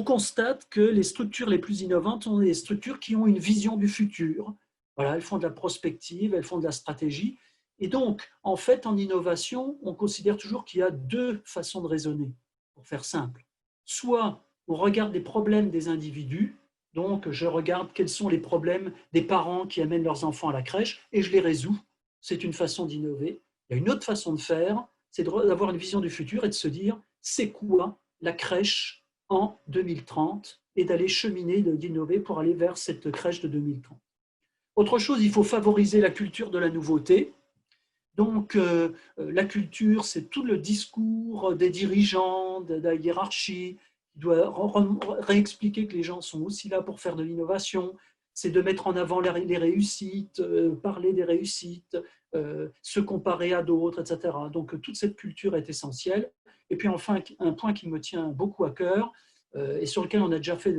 B: constate que les structures les plus innovantes sont les structures qui ont une vision du futur. Voilà, elles font de la prospective, elles font de la stratégie. Et donc, en fait, en innovation, on considère toujours qu'il y a deux façons de raisonner, pour faire simple. Soit on regarde les problèmes des individus, donc je regarde quels sont les problèmes des parents qui amènent leurs enfants à la crèche et je les résous. C'est une façon d'innover. Il y a une autre façon de faire, c'est d'avoir une vision du futur et de se dire c'est quoi la crèche en 2030 et d'aller cheminer, d'innover pour aller vers cette crèche de 2030. Autre chose, il faut favoriser la culture de la nouveauté. Donc, la culture, c'est tout le discours des dirigeants, de la hiérarchie, qui doit réexpliquer que les gens sont aussi là pour faire de l'innovation. C'est de mettre en avant les réussites, parler des réussites, se comparer à d'autres, etc. Donc, toute cette culture est essentielle. Et puis, enfin, un point qui me tient beaucoup à cœur et sur lequel on a déjà fait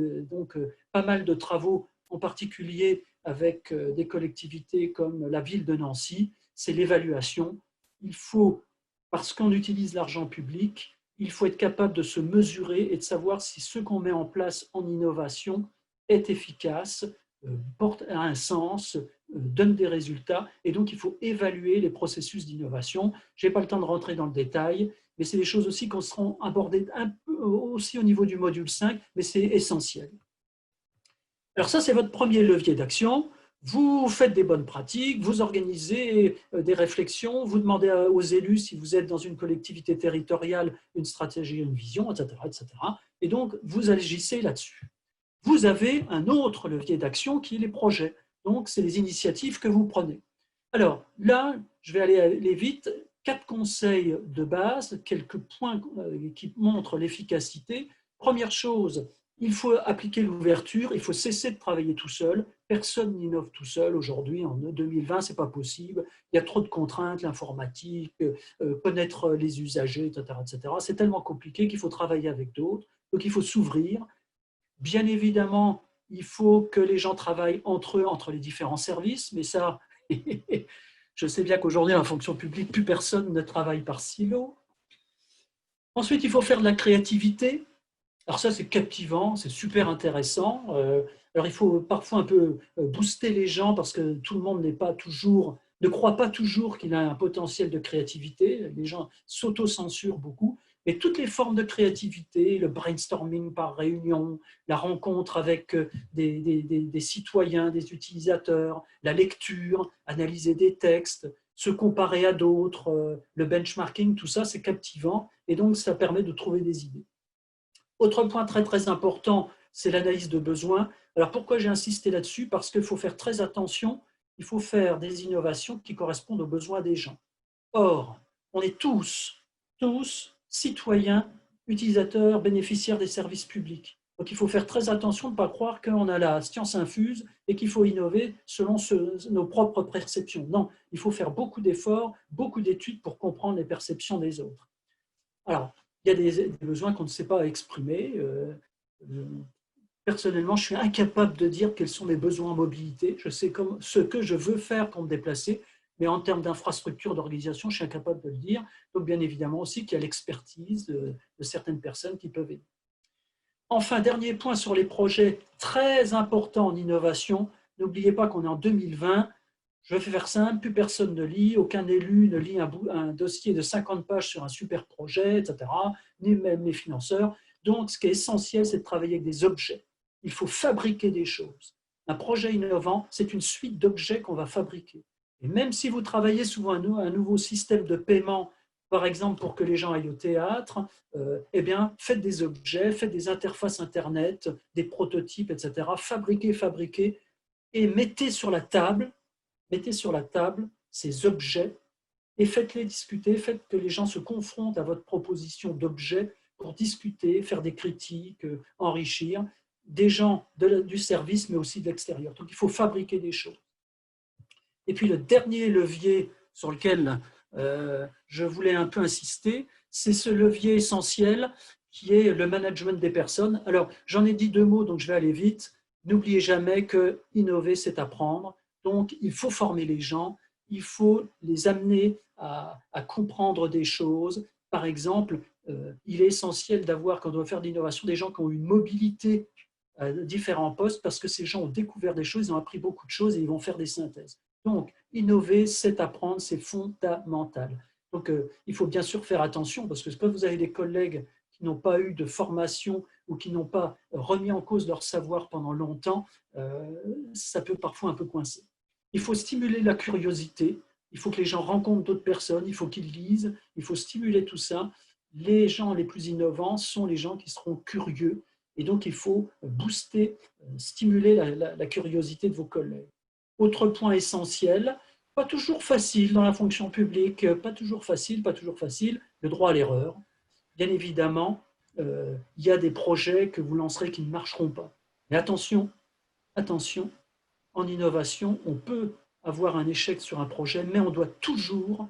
B: pas mal de travaux, en particulier avec des collectivités comme la ville de Nancy, c'est l'évaluation. Il faut, parce qu'on utilise l'argent public, il faut être capable de se mesurer et de savoir si ce qu'on met en place en innovation est efficace, porte un sens, donne des résultats. Et donc, il faut évaluer les processus d'innovation. Je n'ai pas le temps de rentrer dans le détail, mais c'est des choses aussi qu'on sera abordées un peu aussi au niveau du module 5, mais c'est essentiel. Alors ça, c'est votre premier levier d'action. Vous faites des bonnes pratiques, vous organisez des réflexions, vous demandez aux élus, si vous êtes dans une collectivité territoriale, une stratégie, une vision, etc., etc. Et donc, vous agissez là-dessus. Vous avez un autre levier d'action qui est les projets. Donc, c'est les initiatives que vous prenez. Alors, là, je vais aller vite. 4 conseils de base, quelques points qui montrent l'efficacité. Première chose, il faut appliquer l'ouverture, il faut cesser de travailler tout seul. Personne n'innove tout seul aujourd'hui, en 2020, ce n'est pas possible. Il y a trop de contraintes, l'informatique, connaître les usagers, etc., etc. C'est tellement compliqué qu'il faut travailler avec d'autres. Donc il faut s'ouvrir. Bien évidemment, il faut que les gens travaillent entre eux, entre les différents services, mais ça, je sais bien qu'aujourd'hui, dans la fonction publique, plus personne ne travaille par silo. Ensuite, il faut faire de la créativité. Alors ça, c'est captivant, c'est super intéressant. Alors il faut parfois un peu booster les gens parce que tout le monde ne croit pas toujours qu'il a un potentiel de créativité. Les gens s'auto-censurent beaucoup. Mais toutes les formes de créativité, le brainstorming par réunion, la rencontre avec des citoyens, des utilisateurs, la lecture, analyser des textes, se comparer à d'autres, le benchmarking, tout ça, c'est captivant. Et donc, ça permet de trouver des idées. Autre point très très important, c'est l'analyse de besoins. Alors pourquoi j'ai insisté là-dessus? Parce qu'il faut faire très attention, il faut faire des innovations qui correspondent aux besoins des gens. Or, on est tous citoyens, utilisateurs, bénéficiaires des services publics. Donc il faut faire très attention de ne pas croire qu'on a la science infuse et qu'il faut innover selon nos propres perceptions. Non, il faut faire beaucoup d'efforts, beaucoup d'études pour comprendre les perceptions des autres. Alors, il y a des besoins qu'on ne sait pas exprimer. Personnellement, je suis incapable de dire quels sont mes besoins en mobilité. Je sais ce que je veux faire pour me déplacer, mais en termes d'infrastructure, d'organisation, je suis incapable de le dire. Donc, bien évidemment aussi qu'il y a l'expertise de certaines personnes qui peuvent aider. Enfin, dernier point sur les projets très importants en innovation. N'oubliez pas qu'on est en 2020. Je vais faire simple, plus personne ne lit, aucun élu ne lit un dossier de 50 pages sur un super projet, etc., ni même les financeurs. Donc, ce qui est essentiel, c'est de travailler avec des objets. Il faut fabriquer des choses. Un projet innovant, c'est une suite d'objets qu'on va fabriquer. Et même si vous travaillez sur un nouveau système de paiement par exemple, pour que les gens aillent au théâtre, eh bien, faites des objets, faites des interfaces Internet, des prototypes, etc. Fabriquez, et mettez sur la table ces objets et faites-les discuter, faites que les gens se confrontent à votre proposition d'objet pour discuter, faire des critiques, enrichir des gens du service, mais aussi de l'extérieur. Donc, il faut fabriquer des choses. Et puis, le dernier levier sur lequel je voulais un peu insister, c'est ce levier essentiel qui est le management des personnes. Alors, j'en ai dit 2 mots, donc je vais aller vite. N'oubliez jamais que innover, c'est apprendre. Donc, il faut former les gens, il faut les amener à comprendre des choses. Par exemple, il est essentiel d'avoir, quand on doit faire de l'innovation, des gens qui ont une mobilité à différents postes parce que ces gens ont découvert des choses, ils ont appris beaucoup de choses et ils vont faire des synthèses. Donc, innover, c'est apprendre, c'est fondamental. Donc, il faut bien sûr faire attention parce que quand vous avez des collègues qui n'ont pas eu de formation ou qui n'ont pas remis en cause leur savoir pendant longtemps, ça peut parfois un peu coincer. Il faut stimuler la curiosité, il faut que les gens rencontrent d'autres personnes, il faut qu'ils lisent, il faut stimuler tout ça. Les gens les plus innovants sont les gens qui seront curieux et donc il faut booster, stimuler la curiosité de vos collègues. Autre point essentiel, pas toujours facile dans la fonction publique, pas toujours facile, le droit à l'erreur. Bien évidemment, il y a des projets que vous lancerez qui ne marcheront pas. Mais attention, attention, en innovation, on peut avoir un échec sur un projet, mais on doit toujours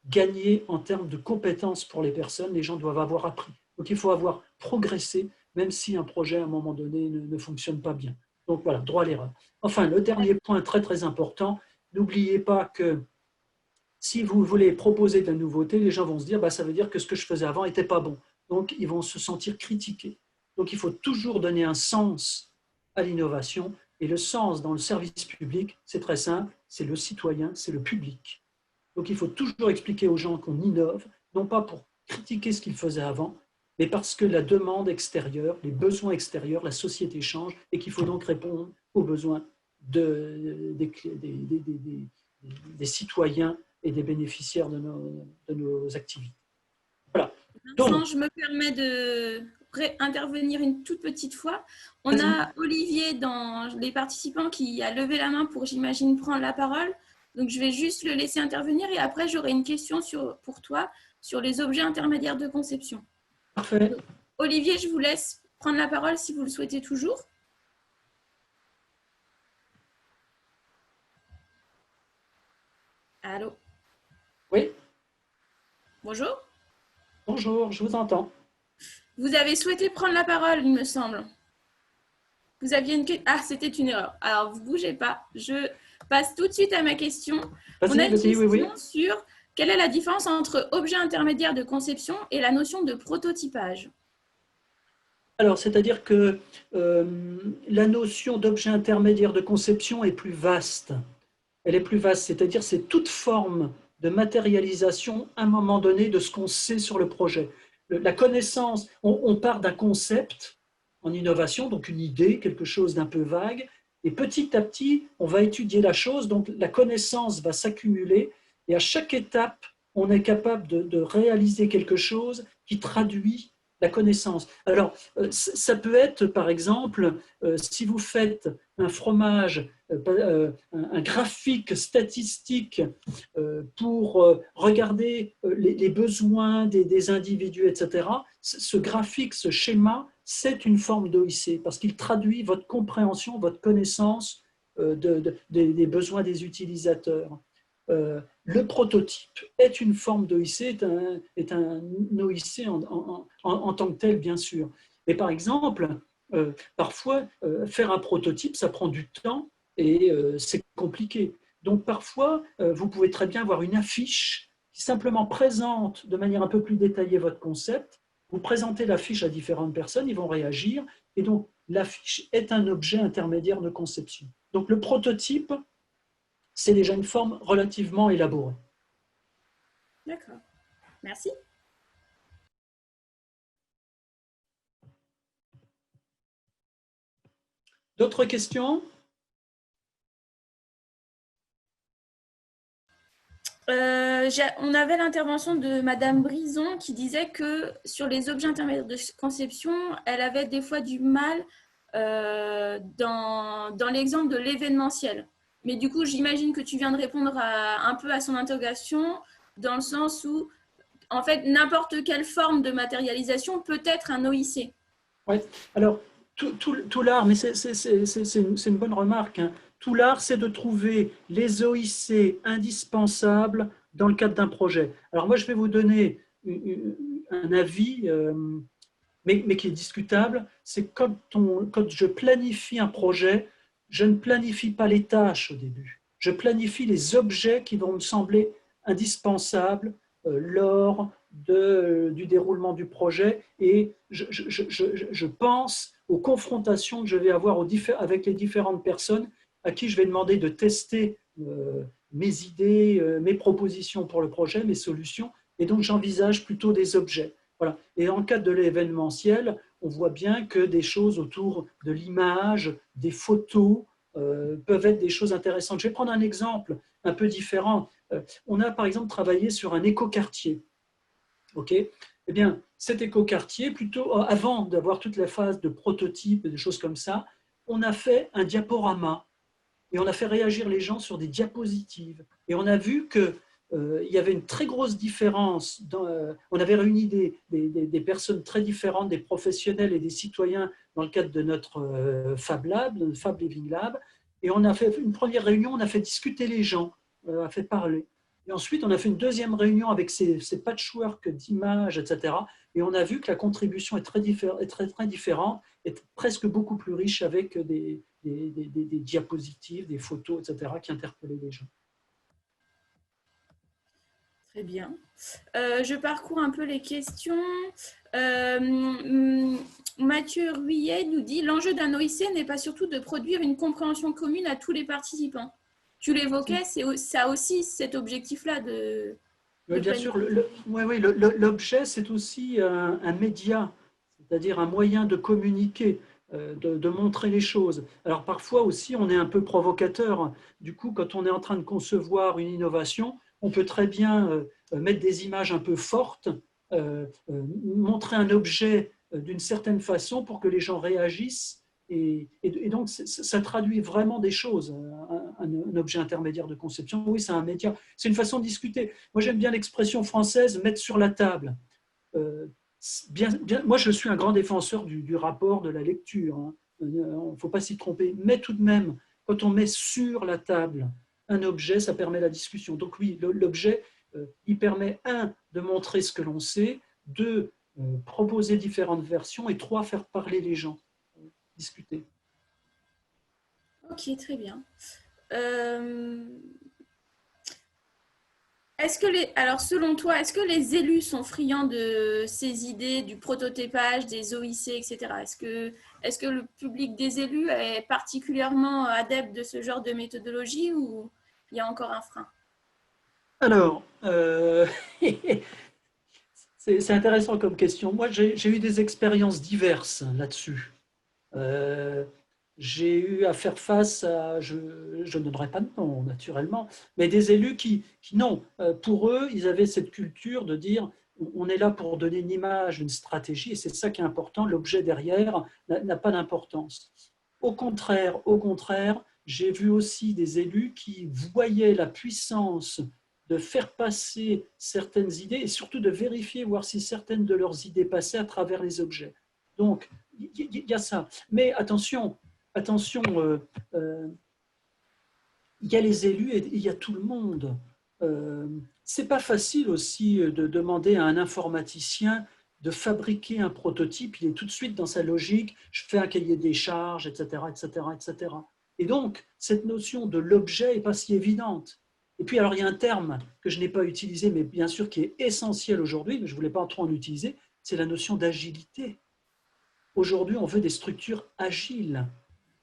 B: gagner en termes de compétences pour les personnes. Les gens doivent avoir appris. Donc il faut avoir progressé, même si un projet à un moment donné ne fonctionne pas bien. Donc voilà, droit à l'erreur. Enfin, le dernier point très très important, n'oubliez pas que si vous voulez proposer de la nouveauté, les gens vont se dire, bah, ça veut dire que ce que je faisais avant n'était pas bon. Donc, ils vont se sentir critiqués. Donc, il faut toujours donner un sens à l'innovation. Et le sens dans le service public, c'est très simple, c'est le citoyen, c'est le public. Donc, il faut toujours expliquer aux gens qu'on innove, non pas pour critiquer ce qu'ils faisaient avant, mais parce que la demande extérieure, les besoins extérieurs, la société change et qu'il faut donc répondre aux besoins des citoyens et des bénéficiaires de nos activités. Voilà.
A: Vincent,
B: Donc,
A: je me permets de intervenir une toute petite fois. On a Olivier dans les participants qui a levé la main pour, j'imagine, prendre la parole. Donc, je vais juste le laisser intervenir et après, j'aurai une question pour toi sur les objets intermédiaires de conception.
B: parfait.
A: Donc, Olivier, je vous laisse prendre la parole si vous le souhaitez toujours. Allô?
B: Oui,
A: Bonjour.
B: bonjour, je vous entends.
A: Vous avez souhaité prendre la parole, il me semble. Vous aviez une question. Ah, c'était une erreur. Alors, vous ne bougez pas. Je passe tout de suite à ma question. On a une
B: Vas-y, oui, oui.
A: question sur quelle est la différence entre objet intermédiaire de conception et la notion de prototypage?
B: Alors, c'est-à-dire que la notion d'objet intermédiaire de conception est plus vaste. Elle est plus vaste, c'est-à-dire c'est toute forme de matérialisation à un moment donné de ce qu'on sait sur le projet. La connaissance, on part d'un concept en innovation, donc une idée, quelque chose d'un peu vague, et petit à petit, on va étudier la chose, donc la connaissance va s'accumuler, et à chaque étape, on est capable de réaliser quelque chose qui traduit la connaissance. Alors, ça peut être, par exemple, si vous faites un fromage, un graphique statistique pour regarder les besoins des individus, etc. Ce graphique, ce schéma, c'est une forme d'OIC parce qu'il traduit votre compréhension, votre connaissance des besoins des utilisateurs. Le prototype est une forme d'OIC, est un OIC en tant que tel, bien sûr. Mais par exemple, parfois, faire un prototype, ça prend du temps et c'est compliqué. Donc parfois, vous pouvez très bien avoir une affiche qui simplement présente de manière un peu plus détaillée votre concept. Vous présentez l'affiche à différentes personnes, ils vont réagir, et donc l'affiche est un objet intermédiaire de conception. Donc le prototype, c'est déjà une forme relativement élaborée.
A: D'accord. Merci.
B: D'autres questions?
A: On avait l'intervention de Madame Brison qui disait que sur les objets intermédiaires de conception, elle avait des fois du mal dans l'exemple de l'événementiel. Mais du coup, j'imagine que tu viens de répondre un peu à son interrogation dans le sens où, en fait, n'importe quelle forme de matérialisation peut être un OIC.
B: Ouais. Alors, tout l'art, mais c'est une bonne remarque, hein. Tout l'art, c'est de trouver les OIC indispensables dans le cadre d'un projet. Alors moi, je vais vous donner un avis, mais qui est discutable. C'est quand je planifie un projet, je ne planifie pas les tâches au début. Je planifie les objets qui vont me sembler indispensables lors du déroulement du projet et je pense aux confrontations que je vais avoir avec les différentes personnes à qui je vais demander de tester mes idées, mes propositions pour le projet, mes solutions, et donc j'envisage plutôt des objets. Voilà. Et en cas de l'événementiel, on voit bien que des choses autour de l'image, des photos, peuvent être des choses intéressantes. Je vais prendre un exemple un peu différent. On a par exemple travaillé sur un écoquartier. Ok. Eh bien, cet écoquartier, plutôt avant d'avoir toute la phase de prototype et des choses comme ça, on a fait un diaporama et on a fait réagir les gens sur des diapositives. Et on a vu que il y avait une très grosse différence. On avait réuni des personnes très différentes, des professionnels et des citoyens dans le cadre de notre Fab Lab, de notre Fab Living Lab. Et on a fait une première réunion, on a fait discuter les gens, on a fait parler. Et ensuite, on a fait une deuxième réunion avec ces patchworks d'images, etc. Et on a vu que la contribution est très différente, est presque beaucoup plus riche avec des diapositives, des photos, etc., qui interpellaient les gens.
A: Très bien. Je parcours un peu les questions. Mathieu Ruillet nous dit: l'enjeu d'un OIC n'est pas surtout de produire une compréhension commune à tous les participants. Tu l'évoquais, ça a aussi cet objectif-là de
B: Bien sûr,
A: planification.
B: l'objet, c'est aussi un média, c'est-à-dire un moyen de communiquer, de montrer les choses. Alors parfois aussi, on est un peu provocateur. Du coup, quand on est en train de concevoir une innovation, on peut très bien mettre des images un peu fortes, montrer un objet d'une certaine façon pour que les gens réagissent. Et donc, ça traduit vraiment des choses, un objet intermédiaire de conception. Oui, c'est un média, c'est une façon de discuter. Moi, j'aime bien l'expression française mettre sur la table. Euh, moi, je suis un grand défenseur du rapport, de la lecture, hein. Il ne faut pas s'y tromper. Mais tout de même, quand on met sur la table un objet, ça permet la discussion. Donc oui, l'objet, il permet, un, de montrer ce que l'on sait, deux, proposer différentes versions, et trois, faire parler les gens, discuter.
A: Ok, très bien. Euh, alors, selon toi, est-ce que les élus sont friands de ces idées, du prototypage, des OIC, etc. Est-ce que le public des élus est particulièrement adepte de ce genre de méthodologie ou il y a encore un frein?
B: Alors, c'est intéressant comme question. Moi, j'ai eu des expériences diverses là-dessus. Euh, j'ai eu à faire face à, je ne donnerai pas de nom naturellement, mais des élus qui non, pour eux, ils avaient cette culture de dire on est là pour donner une image, une stratégie, et c'est ça qui est important, l'objet derrière n'a pas d'importance. Au contraire, j'ai vu aussi des élus qui voyaient la puissance de faire passer certaines idées et surtout de vérifier, voir si certaines de leurs idées passaient à travers les objets. Donc, il y a ça. Mais attention, il y a les élus et il y a tout le monde. C'est pas facile aussi de demander à un informaticien de fabriquer un prototype. Il est tout de suite dans sa logique. Je fais un cahier des charges, etc., etc., etc. Et donc, cette notion de l'objet n'est pas si évidente. Et puis, alors, il y a un terme que je n'ai pas utilisé, mais bien sûr qui est essentiel aujourd'hui, mais je ne voulais pas trop en utiliser, c'est la notion d'agilité. Aujourd'hui, on veut des structures agiles.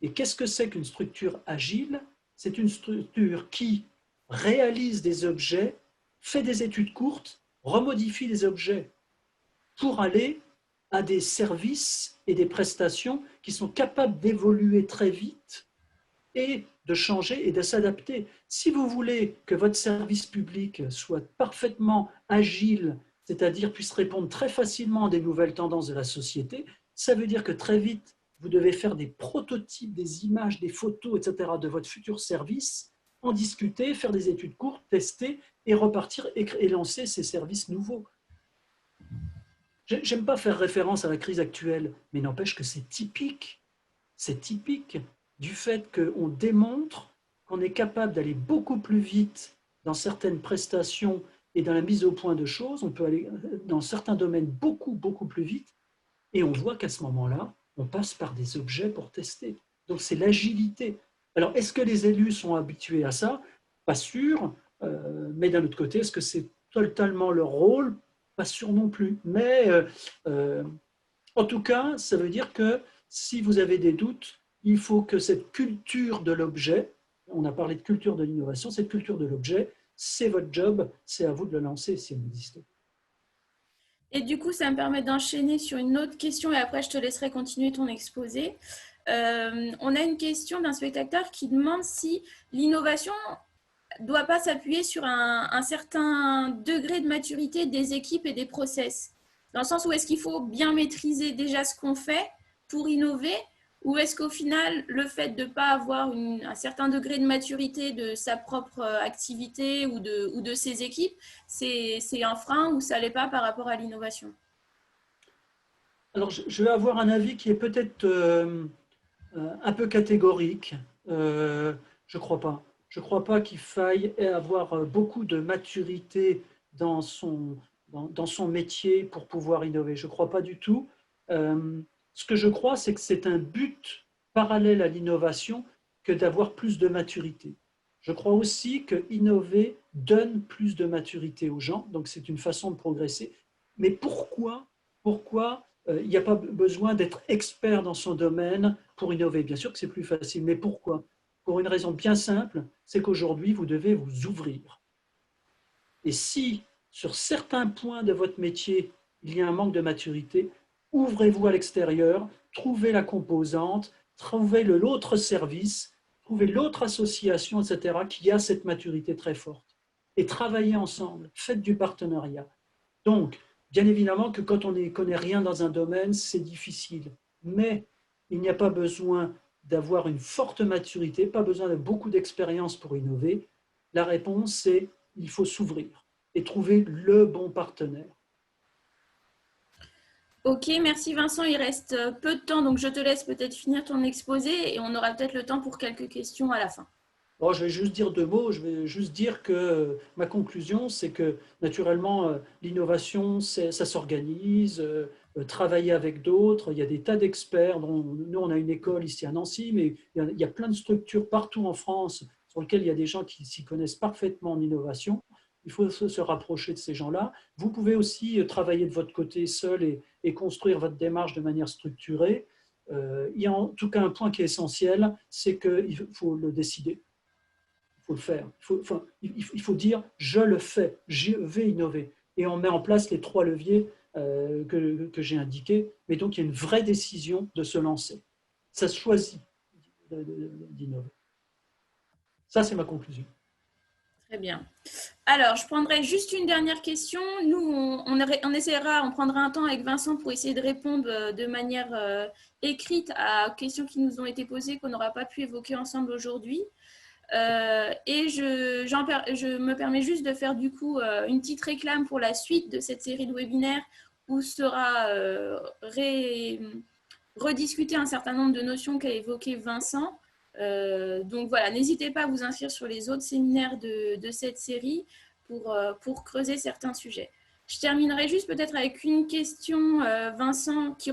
B: Et qu'est-ce que c'est qu'une structure agile? C'est une structure qui réalise des objets, fait des études courtes, remodifie les objets pour aller à des services et des prestations qui sont capables d'évoluer très vite et de changer et de s'adapter. Si vous voulez que votre service public soit parfaitement agile, c'est-à-dire puisse répondre très facilement à des nouvelles tendances de la société, ça veut dire que très vite, vous devez faire des prototypes, des images, des photos, etc. de votre futur service, en discuter, faire des études courtes, tester et repartir et lancer ces services nouveaux. J'aime pas faire référence à la crise actuelle, mais n'empêche que c'est typique du fait qu'on démontre qu'on est capable d'aller beaucoup plus vite dans certaines prestations et dans la mise au point de choses. On peut aller dans certains domaines beaucoup plus vite. Et on voit qu'à ce moment-là, on passe par des objets pour tester. Donc c'est l'agilité. Alors est-ce que les élus sont habitués à ça? Pas sûr. Mais d'un autre côté, est-ce que c'est totalement leur rôle? Pas sûr non plus. Mais en tout cas, ça veut dire que si vous avez des doutes, il faut que cette culture de l'objet, on a parlé de culture de l'innovation, cette culture de l'objet, c'est votre job, c'est à vous de le lancer si elle existe.
A: Et du coup, ça me permet d'enchaîner sur une autre question et après, je te laisserai continuer ton exposé. On a une question d'un spectateur qui demande si l'innovation ne doit pas s'appuyer sur un certain degré de maturité des équipes et des process. Dans le sens où est-ce qu'il faut bien maîtriser déjà ce qu'on fait pour innover, ou est-ce qu'au final, le fait de ne pas avoir un certain degré de maturité de sa propre activité ou de ses équipes, c'est un frein ou ça ne l'est pas par rapport à l'innovation?
B: Alors, je vais avoir un avis qui est peut-être un peu catégorique. Je ne crois pas. Je ne crois pas qu'il faille avoir beaucoup de maturité dans dans son métier pour pouvoir innover. Je ne crois pas du tout. Ce que je crois, c'est que c'est un but parallèle à l'innovation que d'avoir plus de maturité. Je crois aussi que innover donne plus de maturité aux gens, donc c'est une façon de progresser. Mais pourquoi il n'y a pas besoin d'être expert dans son domaine pour innover? Bien sûr que c'est plus facile, mais pourquoi? Pour une raison bien simple, c'est qu'aujourd'hui, vous devez vous ouvrir. Et si, sur certains points de votre métier, il y a un manque de maturité, ouvrez-vous à l'extérieur, trouvez la composante, trouvez l'autre service, trouvez l'autre association, etc., qui a cette maturité très forte. Et travaillez ensemble, faites du partenariat. Donc, bien évidemment que quand on ne connaît rien dans un domaine, c'est difficile. Mais il n'y a pas besoin d'avoir une forte maturité, pas besoin de beaucoup d'expérience pour innover. La réponse, c'est il faut s'ouvrir et trouver le bon partenaire.
A: Ok, merci Vincent. Il reste peu de temps, donc je te laisse peut-être finir ton exposé et on aura peut-être le temps pour quelques questions à la fin.
B: Bon, je vais juste dire deux mots. Je vais juste dire que ma conclusion, c'est que naturellement, l'innovation, ça s'organise, travailler avec d'autres. Il y a des tas d'experts. Nous, on a une école ici à Nancy, mais il y a plein de structures partout en France sur lesquelles il y a des gens qui s'y connaissent parfaitement en innovation. Il faut se rapprocher de ces gens-là. Vous pouvez aussi travailler de votre côté seul et construire votre démarche de manière structurée. Il y a en tout cas un point qui est essentiel, c'est qu'il faut le décider. Il faut le faire. Il faut dire je le fais, je vais innover. Et on met en place les trois leviers que j'ai indiqués. Mais donc il y a une vraie décision de se lancer. Ça se choisit d'innover. Ça, c'est ma conclusion.
A: Très bien. Alors, je prendrai juste une dernière question. Nous, on essaiera, on prendra un temps avec Vincent pour essayer de répondre de manière écrite à questions qui nous ont été posées, qu'on n'aura pas pu évoquer ensemble aujourd'hui. Et je me permets juste de faire du coup une petite réclame pour la suite de cette série de webinaires où sera rediscuté un certain nombre de notions qu'a évoqué Vincent. Donc voilà, n'hésitez pas à vous inscrire sur les autres séminaires de cette série pour creuser certains sujets. Je terminerai juste peut-être avec une question, Vincent, qui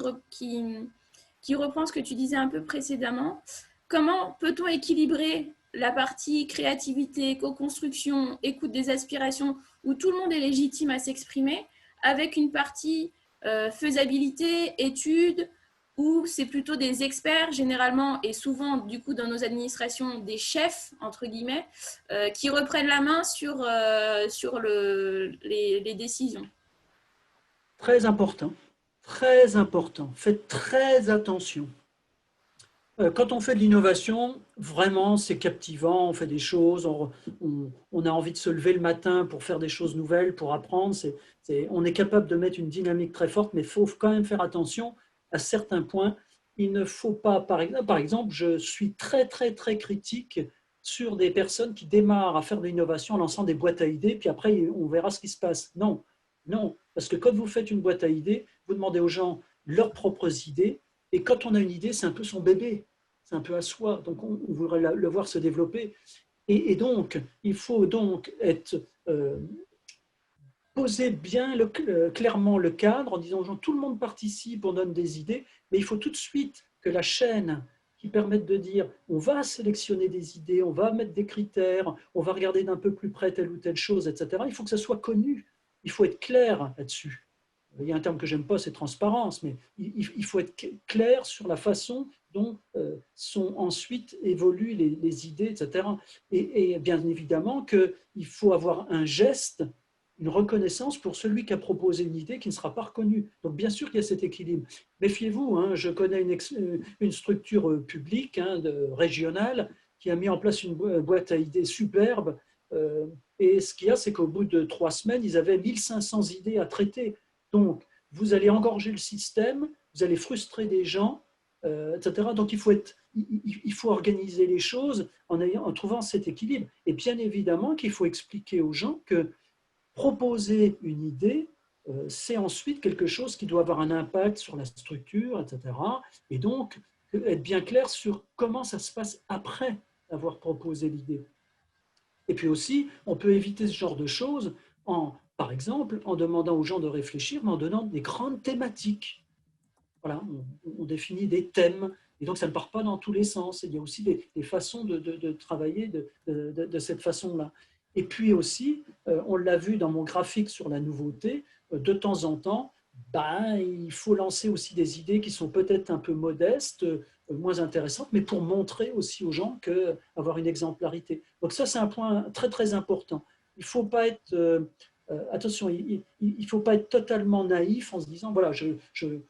A: reprend ce que tu disais un peu précédemment. Comment peut-on équilibrer la partie créativité, co-construction, écoute des aspirations, où tout le monde est légitime à s'exprimer, avec une partie faisabilité, études, où c'est plutôt des experts, généralement, et souvent, du coup, dans nos administrations, des chefs, entre guillemets, qui reprennent la main sur les décisions.
B: Très important. Très important. Faites très attention. Quand on fait de l'innovation, vraiment, c'est captivant, on fait des choses, on a envie de se lever le matin pour faire des choses nouvelles, pour apprendre. On est capable de mettre une dynamique très forte, mais il faut quand même faire attention à certains points. Il ne faut pas, par exemple, je suis très, très, très critique sur des personnes qui démarrent à faire de l'innovation en lançant des boîtes à idées, puis après, on verra ce qui se passe. Non, non, parce que quand vous faites une boîte à idées, vous demandez aux gens leurs propres idées, et quand on a une idée, c'est un peu son bébé, c'est un peu à soi, donc on voudrait le voir se développer. Et donc, il faut donc poser bien clairement le cadre en disant aux gens, tout le monde participe, on donne des idées, mais il faut tout de suite que la chaîne qui permette de dire, on va sélectionner des idées, on va mettre des critères, on va regarder d'un peu plus près telle ou telle chose, etc. Il faut que ça soit connu, il faut être clair là-dessus. Il y a un terme que j'aime pas, c'est transparence, mais il faut être clair sur la façon dont sont ensuite évoluent les idées, etc. Et bien évidemment qu'il faut avoir un geste, une reconnaissance pour celui qui a proposé une idée qui ne sera pas reconnue. Donc bien sûr qu'il y a cet équilibre. Méfiez-vous, hein, je connais une structure publique, hein, régionale qui a mis en place une boîte à idées superbe. Et ce qu'il y a, c'est qu'au bout de 3 semaines, ils avaient 1500 idées à traiter. Donc, vous allez engorger le système, vous allez frustrer des gens, etc. Donc, il faut organiser les choses en trouvant cet équilibre. Et bien évidemment qu'il faut expliquer aux gens que proposer une idée, c'est ensuite quelque chose qui doit avoir un impact sur la structure, etc. Et donc, être bien clair sur comment ça se passe après avoir proposé l'idée. Et puis aussi, on peut éviter ce genre de choses par exemple, en demandant aux gens de réfléchir, mais en donnant des grandes thématiques. Voilà, on définit des thèmes, et donc ça ne part pas dans tous les sens. Il y a aussi des façons de travailler de cette façon-là. Et puis aussi, on l'a vu dans mon graphique sur la nouveauté, de temps en temps, ben, il faut lancer aussi des idées qui sont peut-être un peu modestes, moins intéressantes, mais pour montrer aussi aux gens qu'avoir une exemplarité. Donc ça, c'est un point très très important. Il ne faut pas être attention, il ne faut pas être totalement naïf en se disant, voilà,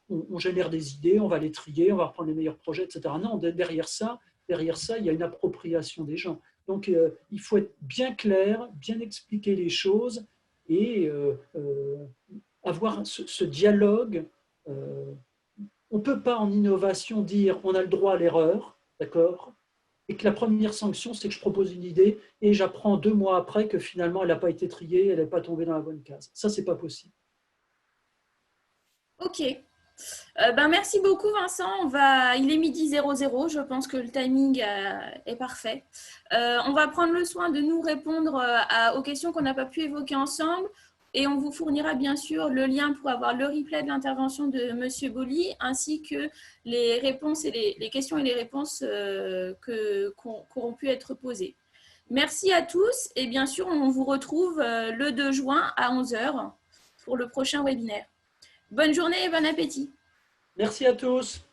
B: on génère des idées, on va les trier, on va reprendre les meilleurs projets, etc. Non, derrière ça, il y a une appropriation des gens. Donc, il faut être bien clair, bien expliquer les choses et avoir ce dialogue. On ne peut pas en innovation dire on a le droit à l'erreur, d'accord, et que la première sanction, c'est que je propose une idée et j'apprends 2 mois après que finalement, elle n'a pas été triée, elle n'est pas tombée dans la bonne case. Ça, c'est pas possible.
A: Ok. Merci beaucoup, Vincent. Il est 12h00. Je pense que le timing est parfait. On va prendre le soin de nous répondre aux questions qu'on n'a pas pu évoquer ensemble. Et on vous fournira bien sûr le lien pour avoir le replay de l'intervention de Monsieur Boly, ainsi que les réponses et les questions et les réponses qu'auront pu être posées. Merci à tous et bien sûr, on vous retrouve le 2 juin à 11h pour le prochain webinaire. Bonne journée et bon appétit.
B: Merci à tous.